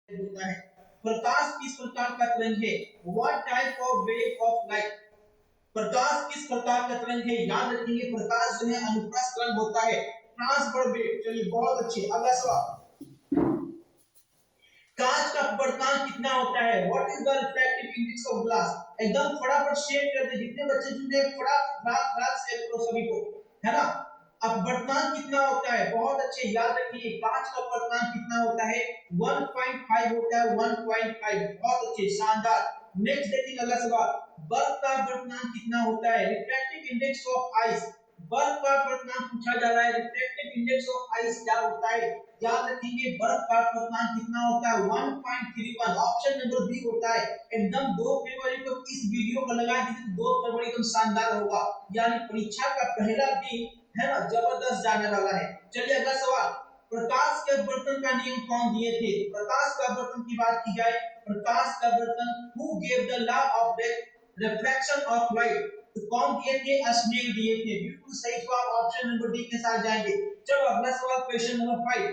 होता है। प्रकाश किस प्रकार का तरंग है? What type of wave of light? प्रकाश किस प्रकार का तरंग है? याद रखेंगे प्रकाश जो है अनुप्रस्थ तरंग होता है। Transverse wave. चलिए बहुत अच्छे। अगला सवाल, कांच का अपवर्तनांक कितना होता है? What is the refractive index of glass? एकदम फटाफट शेयर कर दे, जितने बच्चे जुड़े फटाफट शेयर करो सभी को, है ना। अपवर्तनांक कितना होता है? बहुत अच्छे, याद रखिए कांच का अपवर्तनांक कितना होता है? 1.5 होता है, 1.5। बहुत अच्छे, शानदार। नेक्स्ट देखिए अगला सवाल, बर्फ का अपवर्तनांक कितना होता है? Refractive index of ice. बर्फ का अपवर्तनांक पूछा जा रहा है, रिफ्रैक्टिव इंडेक्स ऑफ आइस क्या होता है? याद रखेंगे बर्फ का अपवर्तनांक कितना होता है? 1.31। ऑप्शन नंबर बी होता है। एकदम 2 फरवरी को इस वीडियो को लगा दीजिए, 2 फरवरी एकदम शानदार होगा, यानी परीक्षा का पहला दिन है ना, जबरदस्त जाने वाला है। चलिए अगला सवाल, प्रकाश के अपवर्तन का नियम कौन दिए थे? प्रकाश का अपवर्तन की बात की जाए, प्रकाश का अपवर्तन, who gave the law of the refraction of light? तो कौन दिए थे? स्नेल दिए थे। बिल्कुल सही जवाब, ऑप्शन नंबर डी के साथ जाएंगे। चलो अगला सवाल, क्वेश्चन नंबर 5।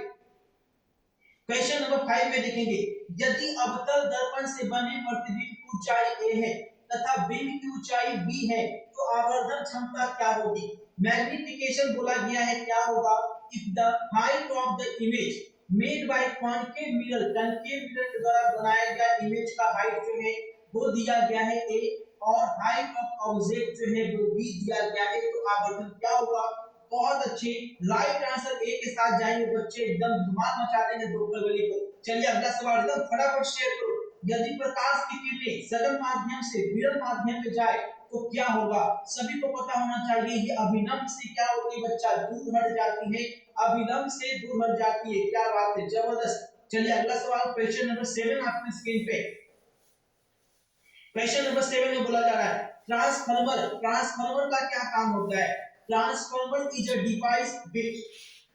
क्वेश्चन नंबर 5 में देखेंगे, यदि अवतल दर्पण से बने प्रतिबिंब की ऊंचाई a है तथा बिंब की ऊंचाई b है तो आवर्धन क्षमता क्या होगी? मैग्निफिकेशन बोला गया है, क्या होगा? If the height of the image made by concave mirror, concave mirror के द्वारा बनाया गया इमेज का हाइट जो है वो दिया गया है a, और हाइट ऑफ ऑब्जेक्ट जो है वो b दिया गया है, तो आवर्धन क्या होगा? बहुत अच्छे, राइट आंसर ए के साथ जाएंगे बच्चे, एकदम धमाल मचा देंगे 2 फरवरी को। चलिए अगला सवाल, एकदम फटाफट शेयर करो। यदि प्रकाश की किरणें सघन माध्यम से विरल माध्यम में जाए तो क्या होगा? सभी को पता होना चाहिए, ये अभिलंब से क्या होती है बच्चा? दूर हट जाती है, अभिलंब से दूर हट जाती है। क्या बात है, जबरदस्त। चलिए अगला सवाल, क्वेश्चन नंबर 7 आपकी स्क्रीन पे। क्वेश्चन नंबर 7 में बोला जा रहा है, ट्रांसफार्मर, ट्रांसफार्मर का क्या काम होता है? Transformer is a device which,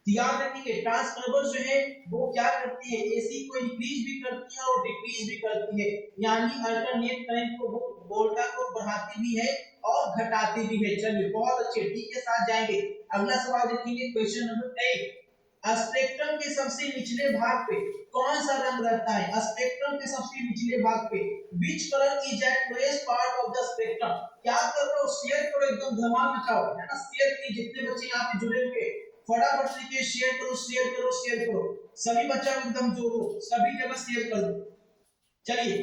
याद रखिए ट्रांसफार्मर जो है वो क्या करती है? एसी को इंक्रीज भी करती है और डिक्रीज भी करती है, यानी अल्टरनेट करंट को वो वोल्टा को बढ़ाती भी है और घटाती भी है। चलिए बहुत अच्छे, डी के साथ जाएंगे। अगला सवाल देखेंगे, क्वेश्चन नंबर 8। स्पेक्ट्रम के सबसे निचले भाग पे कौन सा रंग रहता है? स्पेक्ट्रम के सबसे निचले भाग पे which color is at lowest part of the spectrum? क्या कर रहे हो? शेयर करो, एकदम धमाल मचाओ, है ना। शेयर की, जितने बच्चे यहाँ पे जुड़े हुए फटाफट से शेयर करो, शेयर करो, शेयर करो, सभी बच्चों को एकदम जोड़ो, सभी जगह शेयर कर दो। चलिए,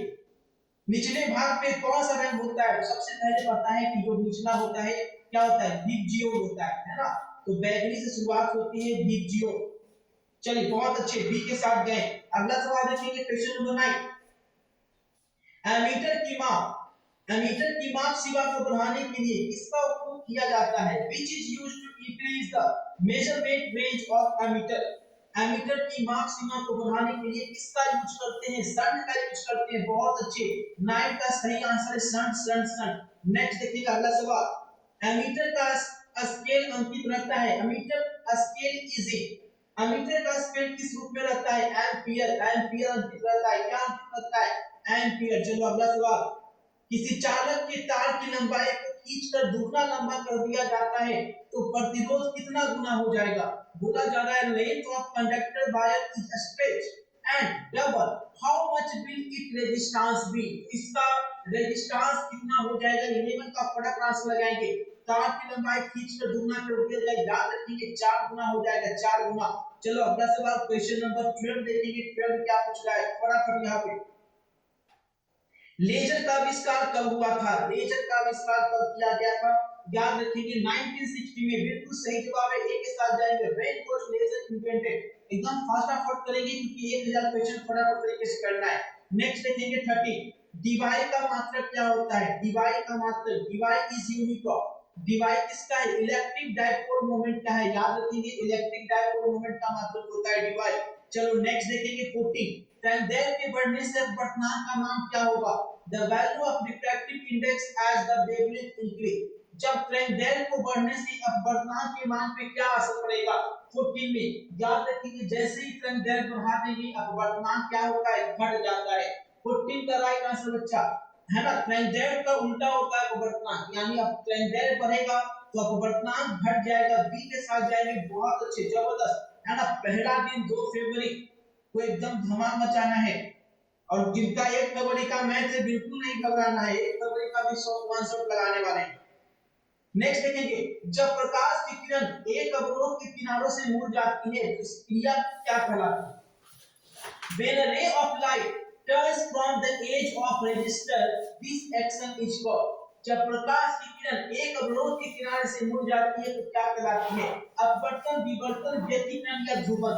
निचले भाग पे कौन सा रंग होता है? सबसे पहले पता है कि जो निचला होता है क्या होता है? डीप जियो होता है ना। तो बैगनी से शुरुआत होती है, डीप जियो। चलिए बहुत अच्छे, बी के साथ गए। अगला सवाल देखेंगे, क्वेश्चन नंबर 9। एमीटर की माप, एमीटर की माप शिवा को बढ़ाने के लिए किसका उपयोग किया जाता है? Which is used to increase the measurement range of ammeter? Ammeter की माप सीमा को बढ़ाने के लिए किसका यूज करते हैं? शंट का यूज करते हैं। बहुत अच्छे, 9 का सही आंसर है शंट, शंट, शंट। नेक्स्ट देखिएगा अगला सवाल, एमीटर का स्केल अंकित रहता है, ammeter scale is it, ammeter का स्केल किस रूप में रहता है? एम्पियर, एम्पियर अंकित रहता है। क्या अंकित रहता है? एम्पियर। चलो अगला सवाल, किसी चालक के तार की लंबाई को खींचकर दुगना लंबा कर दिया जाता है तो प्रतिरोध कितना गुना हो जाएगा? बोला जा रहा है length of conductor wire is stretch and double, how much will it resistance be? इसका रेजिस्टेंस कितना हो जाएगा? 11 का फटाफट आंसर लगाएंगे। तार की लंबाई खींचकर दुगना कर दिया जाए, याद रखिए 4 गुना हो जाएगा, 4 गुना। चलो अगला सवाल, क्वेश्चन नंबर 12 देखेंगे। 12 क्या पूछ रहा है फटाफट यहाँ पे, लेजर का आविष्कार कब हुआ था? लेजर का आविष्कार कब किया गया था? याद रखिए 1960 में। बिल्कुल सही जवाब है, ए के साथ जाएंगे। When was laser invented? एकदम फटाफट करेंगे क्योंकि 1000 क्वेश्चन फटाफट तरीके से करना है। नेक्स्ट देखेंगे 30। डीवाई का मात्रक क्या होता है? डीवाई का मात्रक, DY is unit of, DY किसका है? इलेक्ट्रिक डाइपोल मोमेंट का है, याद रखेंगे इलेक्ट्रिक डाइपोल मोमेंट का मात्रक होता है डीवाई। चलो नेक्स्ट देखेंगे 14। ट्रांसदैर्घ्य के बढ़ने से अपवर्तनांक का मान क्या होगा? The value of refractive index as the wavelength increase. जब ट्रांसदैर्घ्य को बढ़ने से अपवर्तनांक के मान पे क्या असर पड़ेगा? 14 में याद रखिए जैसे ही ट्रांसदैर्घ्य बढ़ा देंगे अपवर्तनांक क्या होता है? घट जाता है। 14 का राइट आंसर बच्चा, है ना। ट्रांसदैर्घ्य का उल्टा होता है अपवर्तनांक, यानी अब ट्रांसदैर्घ्य बढ़ेगा तो अपवर्तनांक घट जाएगा। बी के साथ जाएंगे। बहुत अच्छे, जबरदस्त, है ना। पहला दिन 2 फरवरी को एकदम धमाल मचाना है। और जिनका 1 फरवरी का मैच है बिल्कुल नहीं घबराना है, 1 फरवरी का भी 100 लगाने वाले हैं। नेक्स्ट देखेंगे, जब प्रकाश की किरण एक अवरोध के किनारों से मुड़ जाती है तो इस क्रिया क्या कहलाती है? When a ray of light turns from the edge of resistor, this action is called. जब प्रकाश की किरण एक अवरोध के किनारे से मुड़ जाती है तो क्या कहलाती है? अपवर्तन, विवर्तन, व्यतिकरण या ध्रुवण।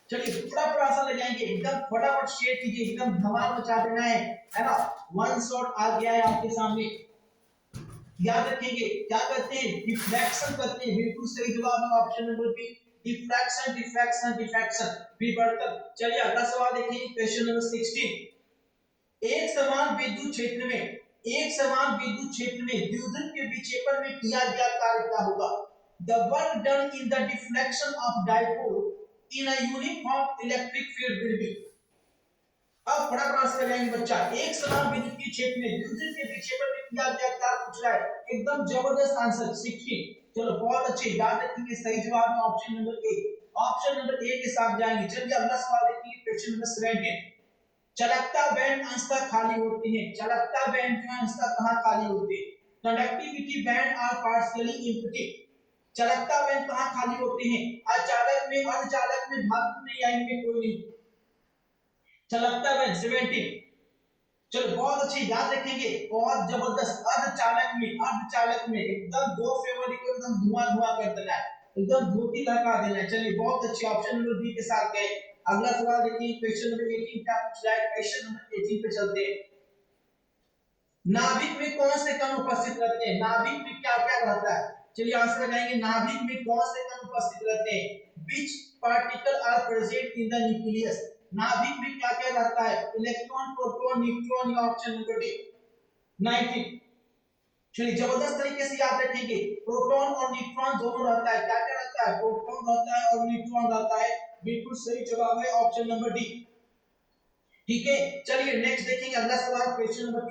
चलिए थोड़ा सा ले जाएंगे, एकदम फटाफट शेयर कीजिए, एकदम धमाल मचा देना है ना। वन शॉट आ गया है आपके सामने, याद रखेंगे क्या करते हैं? डिफ्रैक्शन करते हैं, बिल्कुल सही जवाब है option number B, diffraction diffraction diffraction विवर्तन। चलिए अगला सवाल देखिए, क्वेश्चन नंबर 16। एक समान विद्युत क्षेत्र में द्विध्रुव के विक्षेपण में किया गया कार्य क्या होगा? The work done in the deflection of dipole in a uniform electric field will be। अब फटाफट से लगाएंगे बच्चा, एक समान विद्युत के क्षेत्र में द्विध्रुव के विक्षेपण में किया गया क्या पूछ रहा है? एकदम जबरदस्त आंसर 16। चलो बहुत अच्छे, याद रखेंगे सही जवाब है option number A. Option number A के साथ जाएंगे। चलिए अगला सवाल देखिए, क्वेश्चन नंबर 17। चालकता बैंड अंशतः खाली होती है। चालकता बैंड जो अंशतः कहां खाली होती है? Conductivity band are partially empty. चालकता बैंड कहां खाली होते हैं? अचालक में, अर्धचालक में, धातु में या इनमें कोई नहीं। चालकता बैंड 17। चलो बहुत अच्छे, याद रखेंगे, बहुत जबरदस्त। अर्धचालक में एकदम 2 फरवरी को एकदम धुआं धुआं कर देना है, एकदम धोती लगा देना है। चलिए बहुत अच्छे, ऑप्शन नंबर बी के साथ गए। अगला सवाल देखिए, क्वेश्चन नंबर 18 क्या पूछ रहा है? क्वेश्चन नंबर 18 पे चलते हैं। नाभिक में कौन से कण उपस्थित रहते हैं? नाभिक में क्या क्या रहता है? चलिए आंसर लगाएंगे, नाभिक में कौन से कण उपस्थित रहते हैं? Which particle are present in the nucleus? नाभिक में क्या क्या रहता है? इलेक्ट्रॉन, प्रोटॉन, न्यूट्रॉन या ऑप्शन नंबर डी 19। चलिए जबरदस्त तरीके से याद रखेंगे, प्रोटॉन और न्यूट्रॉन दोनों रहता है। क्या क्या रहता है? प्रोटॉन रहता है और न्यूट्रॉन रहता है। बिल्कुल सही जवाब है ऑप्शन नंबर डी। ठीक है, चलिए नेक्स्ट देखेंगे अगला सवाल, क्वेश्चन नंबर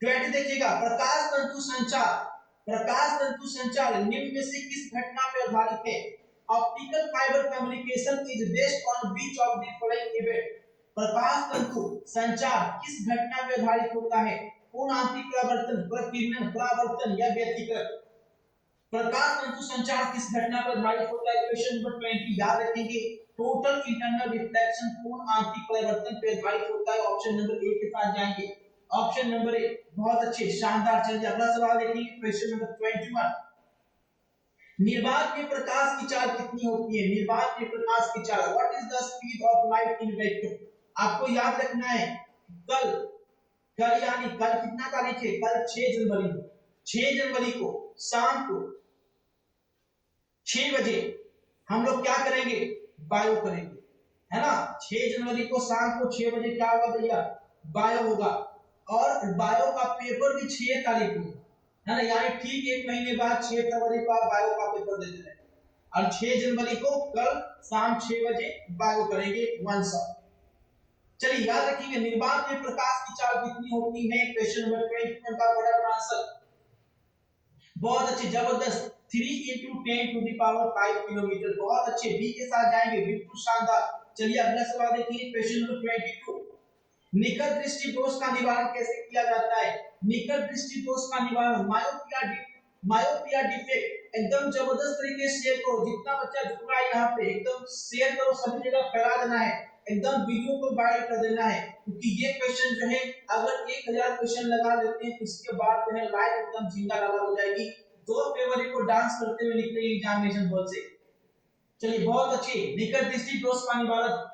20 देखिएगा, प्रकाश तंतु संचार निम्न में से किस घटना पर आधारित है? Optical fibre communication is based on which of the following event? प्रकाश तंतु संचार किस घटना पर आधारित होता है? पूर्ण आंतरिक परावर्तन, प्रकीर्णन, परावर्तन या व्यतिकरण? प्रकाश तंतु संचार किस घटना पर आधारित होता है? क्वेश्चन नंबर 20 याद रखेंगे, टोटल इंटरनल रिफ्लेक्शन, पूर्ण आंतरिक परावर्तन पर आधारित होता है। ऑप्शन नंबर ए के साथ जाएंगे, ऑप्शन नंबर ए। बहुत अच्छे, शानदार। चलिए अगला सवाल देखिए, क्वेश्चन नंबर 21। निर्वात में प्रकाश की चाल कितनी होती है? निर्वात में प्रकाश की चाल, what is the speed of light in vacuum? आपको याद रखना है, कल कल यानी कल कितना तारीख है? कल 6 जनवरी। 6 जनवरी को शाम को 6 बजे हम लोग क्या करेंगे? बायो करेंगे, है ना। 6 जनवरी को शाम को 6 बजे क्या होगा भैया? बायो होगा। और बायो का पेपर भी 6 तारीख को, है ना, यानी ठीक 1 महीने बाद 6 फरवरी को आप बायो का पेपर दे देते हैं। और 6 जनवरी को कल शाम 6 बजे बायो करेंगे 100। चलिए याद रखिएगा, निर्वात में प्रकाश की चाल कितनी होती है? क्वेश्चन नंबर 21 का बड़ा आंसर। बहुत अच्छे, जबरदस्त, 3 × 10⁵ किलोमीटर। बहुत अच्छे, बी के साथ जाएंगे, बिल्कुल शानदार। चलिए अगला सवाल देखिए, क्वेश्चन नंबर 22। निकट दृष्टि दोष का निवारण कैसे किया जाता है? निकट दृष्टि दोष का निवारण, मायोपिया डिफेक्ट, एकदम जबरदस्त तरीके से शेयर करो। जितना बच्चा जुड़ रहा है यहाँ पे एकदम शेयर करो, सभी जगह फैला देना है, एकदम वीडियो को वायरल कर देना है। क्योंकि ये क्वेश्चन जो है, अगर 1000 क्वेश्चन लगा लेते हैं तो इसके बाद जो है लाइव एकदम जिंदा लगा हो जाएगी। 2 फरवरी को डांस करते हुए निकलेंगे एग्जामिनेशन हॉल से। चलिए बहुत अच्छे, निकट दृष्टि दोष का निवारण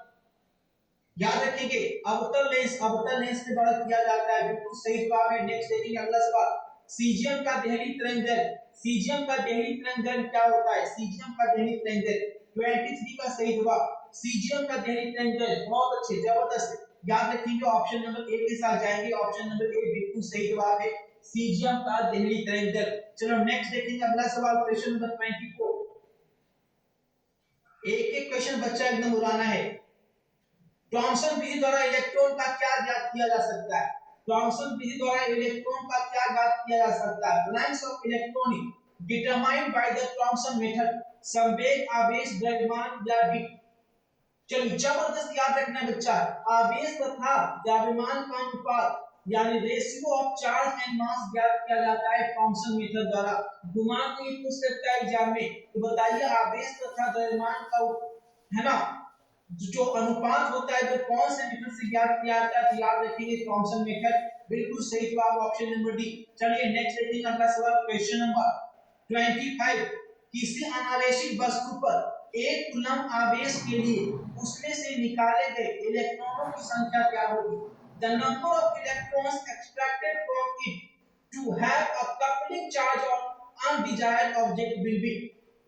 याद रखेंगे, अवतल लेंस के द्वारा किया जाता है। बिल्कुल सही जवाब है। नेक्स्ट देखेंगे अगला सवाल, सीजियम का देहली तरंगदैर्घ्य, सीजियम का देहली तरंगदैर्घ्य क्या होता है? सीजियम का देहली तरंगदैर्घ्य 23 का सही जवाब, सीजियम का देहली तरंगदैर्घ्य। बहुत अच्छे, जबरदस्त, याद रखेंगे, ऑप्शन नंबर ए के साथ जाएंगे, ऑप्शन नंबर ए बिल्कुल सही जवाब है, सीजियम का देहली तरंगदैर्घ्य। चलो नेक्स्ट देखेंगे अगला सवाल, क्वेश्चन नंबर 24। एक एक क्वेश्चन बच्चा एकदम उड़ाना है। थॉमसन विधि द्वारा इलेक्ट्रॉन का क्या ज्ञात किया जा सकता है? थॉमसन विधि द्वारा इलेक्ट्रॉन का क्या ज्ञात किया जा सकता है? Balance of electronic determined by the Thomson method, संवेग, आवेश, द्रव्यमान या डी? चलिए जबरदस्त याद रखना है बच्चा, आवेश तथा द्रव्यमान का अनुपात यानी ratio of charge and mass ज्ञात किया जाता है थॉमसन मेथड द्वारा। घुमा के ये पूछ सकता है एग्जाम में, तो बताइए आवेश तथा द्रव्यमान का है ना जो अनुपात होता है वो कौन से मेथड से ज्ञात किया जाता है, तो याद रखिए थॉमसन मेथड। बिल्कुल सही जवाब ऑप्शन नंबर डी। चलिए नेक्स्ट देखेंगे अगला सवाल, क्वेश्चन नंबर 25। किसी अनावेशित वस्तु पर एक कूलम आवेश के लिए उसमें से निकाले गए इलेक्ट्रॉनों की संख्या क्या होगी? The number of electrons extracted from it to have a coupling charge on undesired object will be.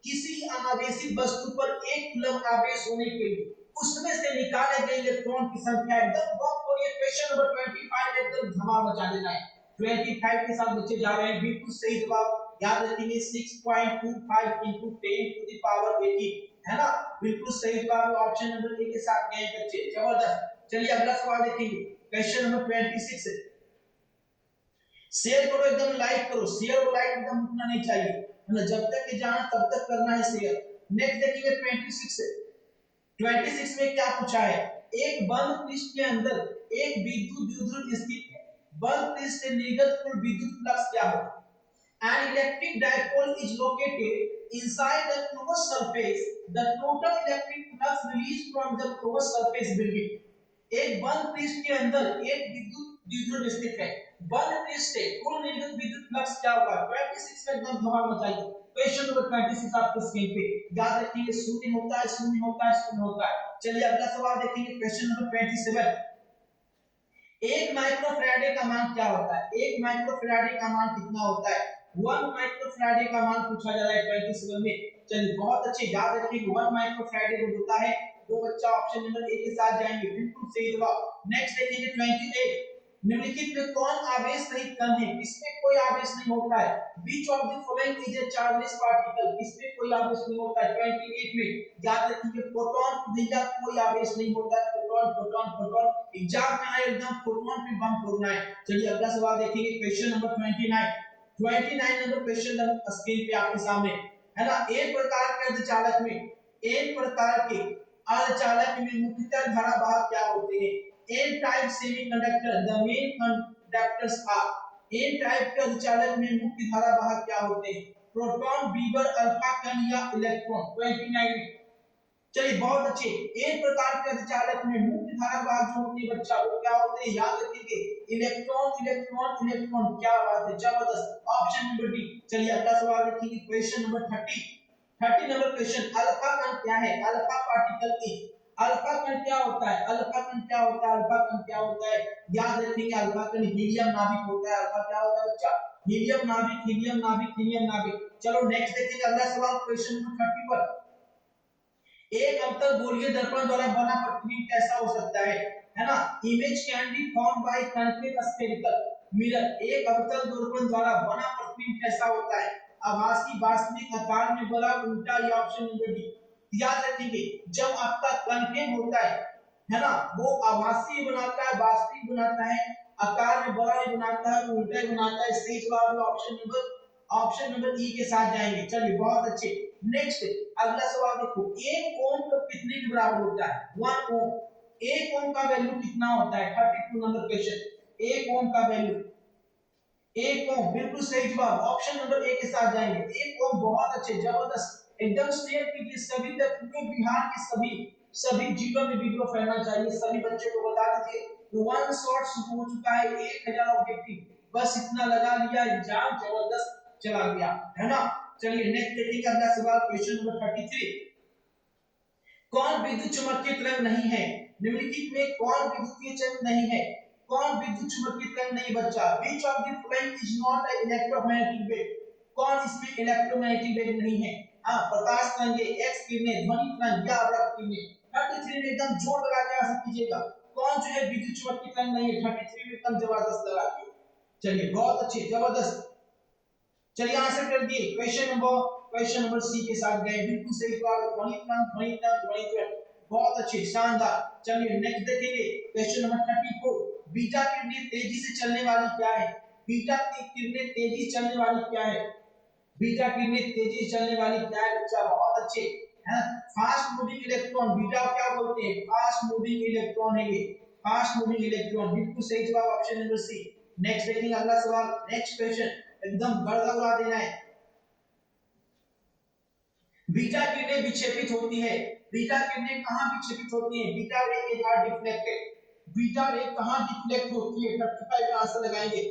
किसी अनावेशित वस्तु पर एक कूलम आवेश होने के लिए उसमें से निकाले गए इलेक्ट्रॉन की संख्या एकदम बहुत और ये क्वेश्चन नंबर 25 एकदम धमाल मचा देना है। 25 के साथ बच्चे जा रहे हैं, बिल्कुल सही जवाब याद रखेंगे 6.25 into 10 to the power 18 है ना, बिल्कुल सही जवाब ऑप्शन नंबर ए के साथ गए बच्चे, जबरदस्त। चलिए अगला सवाल देखेंगे, क्वेश्चन नंबर 26। शेयर करो एकदम, लाइक करो, शेयर और लाइक एकदम रुकना नहीं चाहिए, मतलब जब तक कि जाना तब तक करना है शेयर। नेक्स्ट देखेंगे 26 में क्या पूछा है, एक बंद पृष्ठ के अंदर एक विद्युत द्विध्रुव स्थित है, बंद पृष्ठ से निर्गत कुल विद्युत फ्लक्स क्या होगा? An electric dipole is located inside the closed surface. The total electric flux released from the closed surface will be। एक बंद पृष्ठ के अंदर एक विद्युत द्विध्रुव स्थित है, बंद पृष्ठ से कुल निर्गत विद्युत फ्लक्स क्या होगा? 26 में एकदम धमाल मचाइए। क्वेश्चन नंबर 26 आपके स्क्रीन पे याद रखिए, शून्य होता है, शून्य होता है, शून्य होता है। चलिए अगला सवाल देखेंगे, क्वेश्चन नंबर 27। एक माइक्रोफैराडे का मान क्या होता है? एक माइक्रोफैराडे का मान कितना होता है? 1 माइक्रोफैराडे का मान पूछा जा रहा है 27 में। चलिए बहुत अच्छे, याद रखिए 1 माइक्रोफैराडे जो होता है वो बच्चा ऑप्शन नंबर ए के साथ जाएंगे, बिल्कुल सही जवाब। नेक्स्ट देखेंगे 28। निम्नलिखित में कौन आवेश रहित कण है? इसमें कोई आवेश नहीं होता है। Which of the following is a chargeless particle, इसमें कोई आवेश नहीं होता है। 28 में याद रखिए प्रोटॉन भैया कोई आवेश नहीं होता है, प्रोटॉन प्रोटॉन प्रोटॉन एग्जाम में आए एकदम प्रोटॉन पे बम फोड़ना है। चलिए अगला सवाल देखेंगे, question number 29 number question screen पे आपके सामने है ना। एन प्रकार के अर्धचालक में, एन प्रकार के अर्धचालक में मुख्यतः धारा वाहक क्या होते हैं? N type semiconductor the main conductors are. N type के अर्धचालक में मुख्य धारा वाहक क्या होते हैं? प्रोटॉन, बीबर, अल्फा कण या इलेक्ट्रॉन। 29 में चलिए बहुत अच्छे, एक प्रकार के अर्धचालक में मुख्य धारा वाहक जो होते हैं बच्चा वो क्या होते हैं? याद रखिए इलेक्ट्रॉन इलेक्ट्रॉन इलेक्ट्रॉन। क्या बात है, जबरदस्त, ऑप्शन नंबर डी। चलिए अगला सवाल देखेंगे, question number 30 number question, alpha कण क्या है? Alpha particle is. अल्फा कण क्या होता है? अल्फा कण क्या होता है? अल्फा कण क्या होता है? याद रखेंगे अल्फा कण हीलियम नाभिक होता है। अल्फा क्या होता है बच्चा? हीलियम नाभिक, हीलियम नाभिक, हीलियम नाभिक। चलो नेक्स्ट देखेंगे अगला सवाल, क्वेश्चन नंबर 31। एक अवतल गोलीय दर्पण द्वारा बना प्रतिबिंब कैसा हो सकता है ना? Image can be formed by concave spherical mirror. एक अवतल दर्पण द्वारा बना प्रतिबिंब कैसा होता है? आभासी, वास्तविक, आकार में बड़ा, उल्टा या ऑप्शन नंबर डी। याद रखेंगे जब आपका कॉन्केव होता है ना, वो आभासी बनाता है, वास्तविक बनाता है, आकार में बड़ा ही बनाता है, उल्टा ही बनाता है। सही जवाब ऑप्शन नंबर ई के साथ जाएंगे। चलिए बहुत अच्छे। नेक्स्ट अगला सवाल देखो, एक ओम तो कितने के बराबर होता है? 1 ओम। एक ओम का वैल्यू कितना होता है? 32 नंबर क्वेश्चन। एक ओम का वैल्यू, एक ओम, बिल्कुल सही जवाब ऑप्शन नंबर ए के साथ जाएंगे। एक ओम, बहुत अच्छे, जबरदस्त, एकदम शेयर कीजिए सभी तक, पूरे बिहार के सभी जिलों में वीडियो फैलना चाहिए। सभी बच्चों को बता दीजिए वन शॉट शुरू हो चुका है, 1000 ऑब्जेक्टिव, बस इतना लगा लिया, एग्जाम जबरदस्त चला गया है ना। चलिए नेक्स्ट देखेंगे अगला सवाल, क्वेश्चन नंबर 33। कौन विद्युत चुम्बकीय तरंग नहीं है? निम्नलिखित में कौन विद्युतीय तरंग नहीं है? कौन विद्युत चुम्बकीय तरंग नहीं बच्चा? Which of the following is not a electromagnetic wave. कौन इसमें इलेक्ट्रोमैग्नेटिक वेव नहीं है? हां, प्रकाश तरंगे, एक्स किरणें, ध्वनि तरंग या अवरक्त किरणें। 33 में एकदम जोर लगा के आंसर कीजिएगा, कौन जो है विद्युत चुम्बकीय तरंग नहीं है? 33 में एकदम जबरदस्त लगा के। चलिए बहुत अच्छे, जबरदस्त। चलिए आंसर कर दिए, क्वेश्चन नंबर सी के साथ गए, बिल्कुल सही जवाब ध्वनि तरंग, ध्वनि तरंग, ध्वनि तरंग। बहुत अच्छे, शानदार। चलिए नेक्स्ट देखेंगे क्वेश्चन नंबर 34। बीटा किरणें तेजी से चलने वाली क्या है? बीटा की किरणें तेजी से चलने वाली क्या है? बीटा किरणें तेजी से चलने वाली क्या है बच्चा? बहुत अच्छे, है ना। फास्ट मूविंग इलेक्ट्रॉन, बीटा क्या बोलते हैं, फास्ट मूविंग इलेक्ट्रॉन है ये, फास्ट मूविंग इलेक्ट्रॉन। बिल्कुल सही जवाब ऑप्शन नंबर सी। नेक्स्ट देखेंगे अगला सवाल, नेक्स्ट क्वेश्चन, एकदम गर्दा उड़ा देना है। बीटा किरणें विक्षेपित होती है, बीटा किरणें कहां विक्षेपित होती हैं, बीटा रे आर डिफ्लेक्टेड, बीटा रे कहां डिफ्लेक्ट होती है, 35 का आंसर लगाएंगे।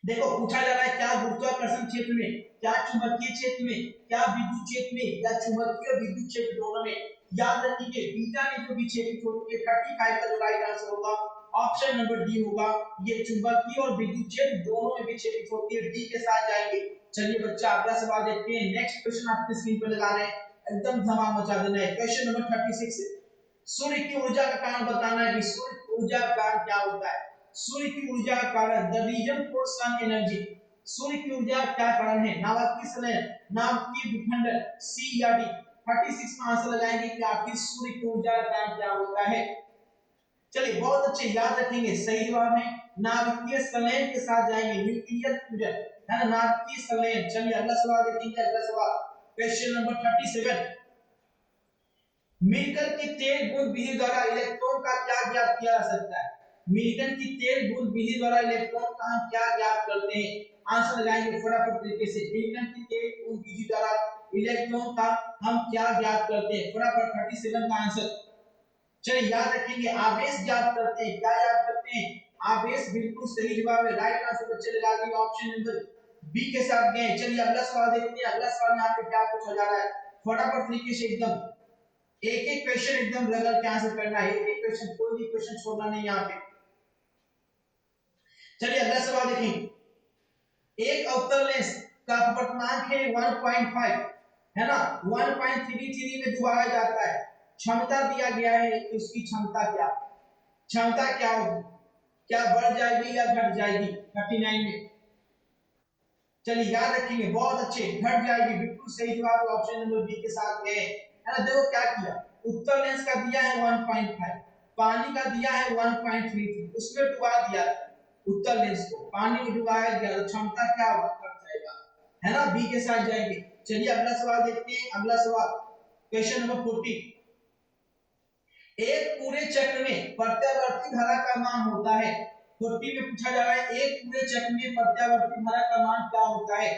देखो पूछा जा रहा है क्या गुरुत्वाकर्षण क्षेत्र में, क्या चुंबकीय क्षेत्र में, क्या विद्युत क्षेत्र में, या चुंबकीय विद्युत क्षेत्र दोनों में। याद रखिए बीटा ने जो विक्षेपित होती है 35 का जो राइट आंसर होगा ऑप्शन नंबर डी होगा। ये चुंबकीय और विद्युत क्षेत्र दोनों में विक्षेपित होती है, डी के साथ जाएंगे। चलिए बच्चा अगला सवाल देखते हैं। नेक्स्ट क्वेश्चन आपके स्क्रीन पर लगा रहे हैं, एकदम धमाल मचा देना है। क्वेश्चन नंबर 36, सूर्य की ऊर्जा का कारण बताना है कि सूर्य की ऊर्जा का कारण क्या होता है। सूर्य की ऊर्जा का कारण, the reason for sun energy, सूर्य की ऊर्जा क्या कारण है, नाभिकीय संलयन, नाभिकीय विखंडन, सी या डी। 36 में आंसर लगाएंगे कि आखिर सूर्य की ऊर्जा का कारण क्या होता है। चलिए बहुत अच्छे, याद रखेंगे सही जवाब है नाभिकीय संलयन के साथ जाएंगे, न्यूक्लियर फ्यूजन है ना, नाभिकीय संलयन। चलिए अगला सवाल देखेंगे, अगला सवाल क्वेश्चन नंबर 37, मिलकर की तेल बूंद विधि द्वारा इलेक्ट्रॉन का क्या ज्ञात किया जा सकता है। मिलकर की तेल बूंद विधि द्वारा इलेक्ट्रॉन का हम क्या ज्ञात करते हैं, आंसर लगाएंगे फटाफट तरीके से। मिलकर की तेल बूंद विधि द्वारा इलेक्ट्रॉन का हम क्या ज्ञात करते हैं, फटाफट 37 का आंसर। चलिए याद रखेंगे आवेश ज्ञात करते हैं, क्या याद करते हैं, आवेश। बिल्कुल सही जवाब है, राइट आंसर बच्चे लगा दिए ऑप्शन नंबर बी के साथ गए। चलिए अगला सवाल देखते हैं, अगला सवाल यहाँ पे क्या पूछा जा रहा है, फटाफट तरीके से एकदम एक एक क्वेश्चन एकदम रगड़ के आंसर करना है, एक एक क्वेश्चन, कोई भी क्वेश्चन छोड़ना नहीं यहाँ पे। चलिए अगला सवाल देखें, एक अवतल लेंस का अपवर्तनांक है 1.5 है ना, 1.33 में डुबाया जाता है, क्षमता दिया गया है, उसकी क्षमता क्या, क्षमता क्या होगी, क्या बढ़ जाएगी या घट जाएगी 39 में। चलिए याद रखेंगे बहुत अच्छे, घट जाएगी, बिल्कुल सही जवाब ऑप्शन नंबर बी के साथ गए है ना। देखो क्या किया, उत्तर लेंस का दिया है 1.5, पानी का दिया है 1.33, उसमें डुबा दिया उत्तर लेंस को, पानी में डुबाया गया, क्षमता क्या होगा, घट जाएगा है ना, बी के साथ जाएंगे। चलिए अगला सवाल देखते हैं, अगला सवाल क्वेश्चन नंबर 40, एक पूरे चक्र में प्रत्यावर्ती धारा का मान होता है, 40 में पूछा जा रहा है एक पूरे चक्र में प्रत्यावर्ती धारा का मान क्या होता है।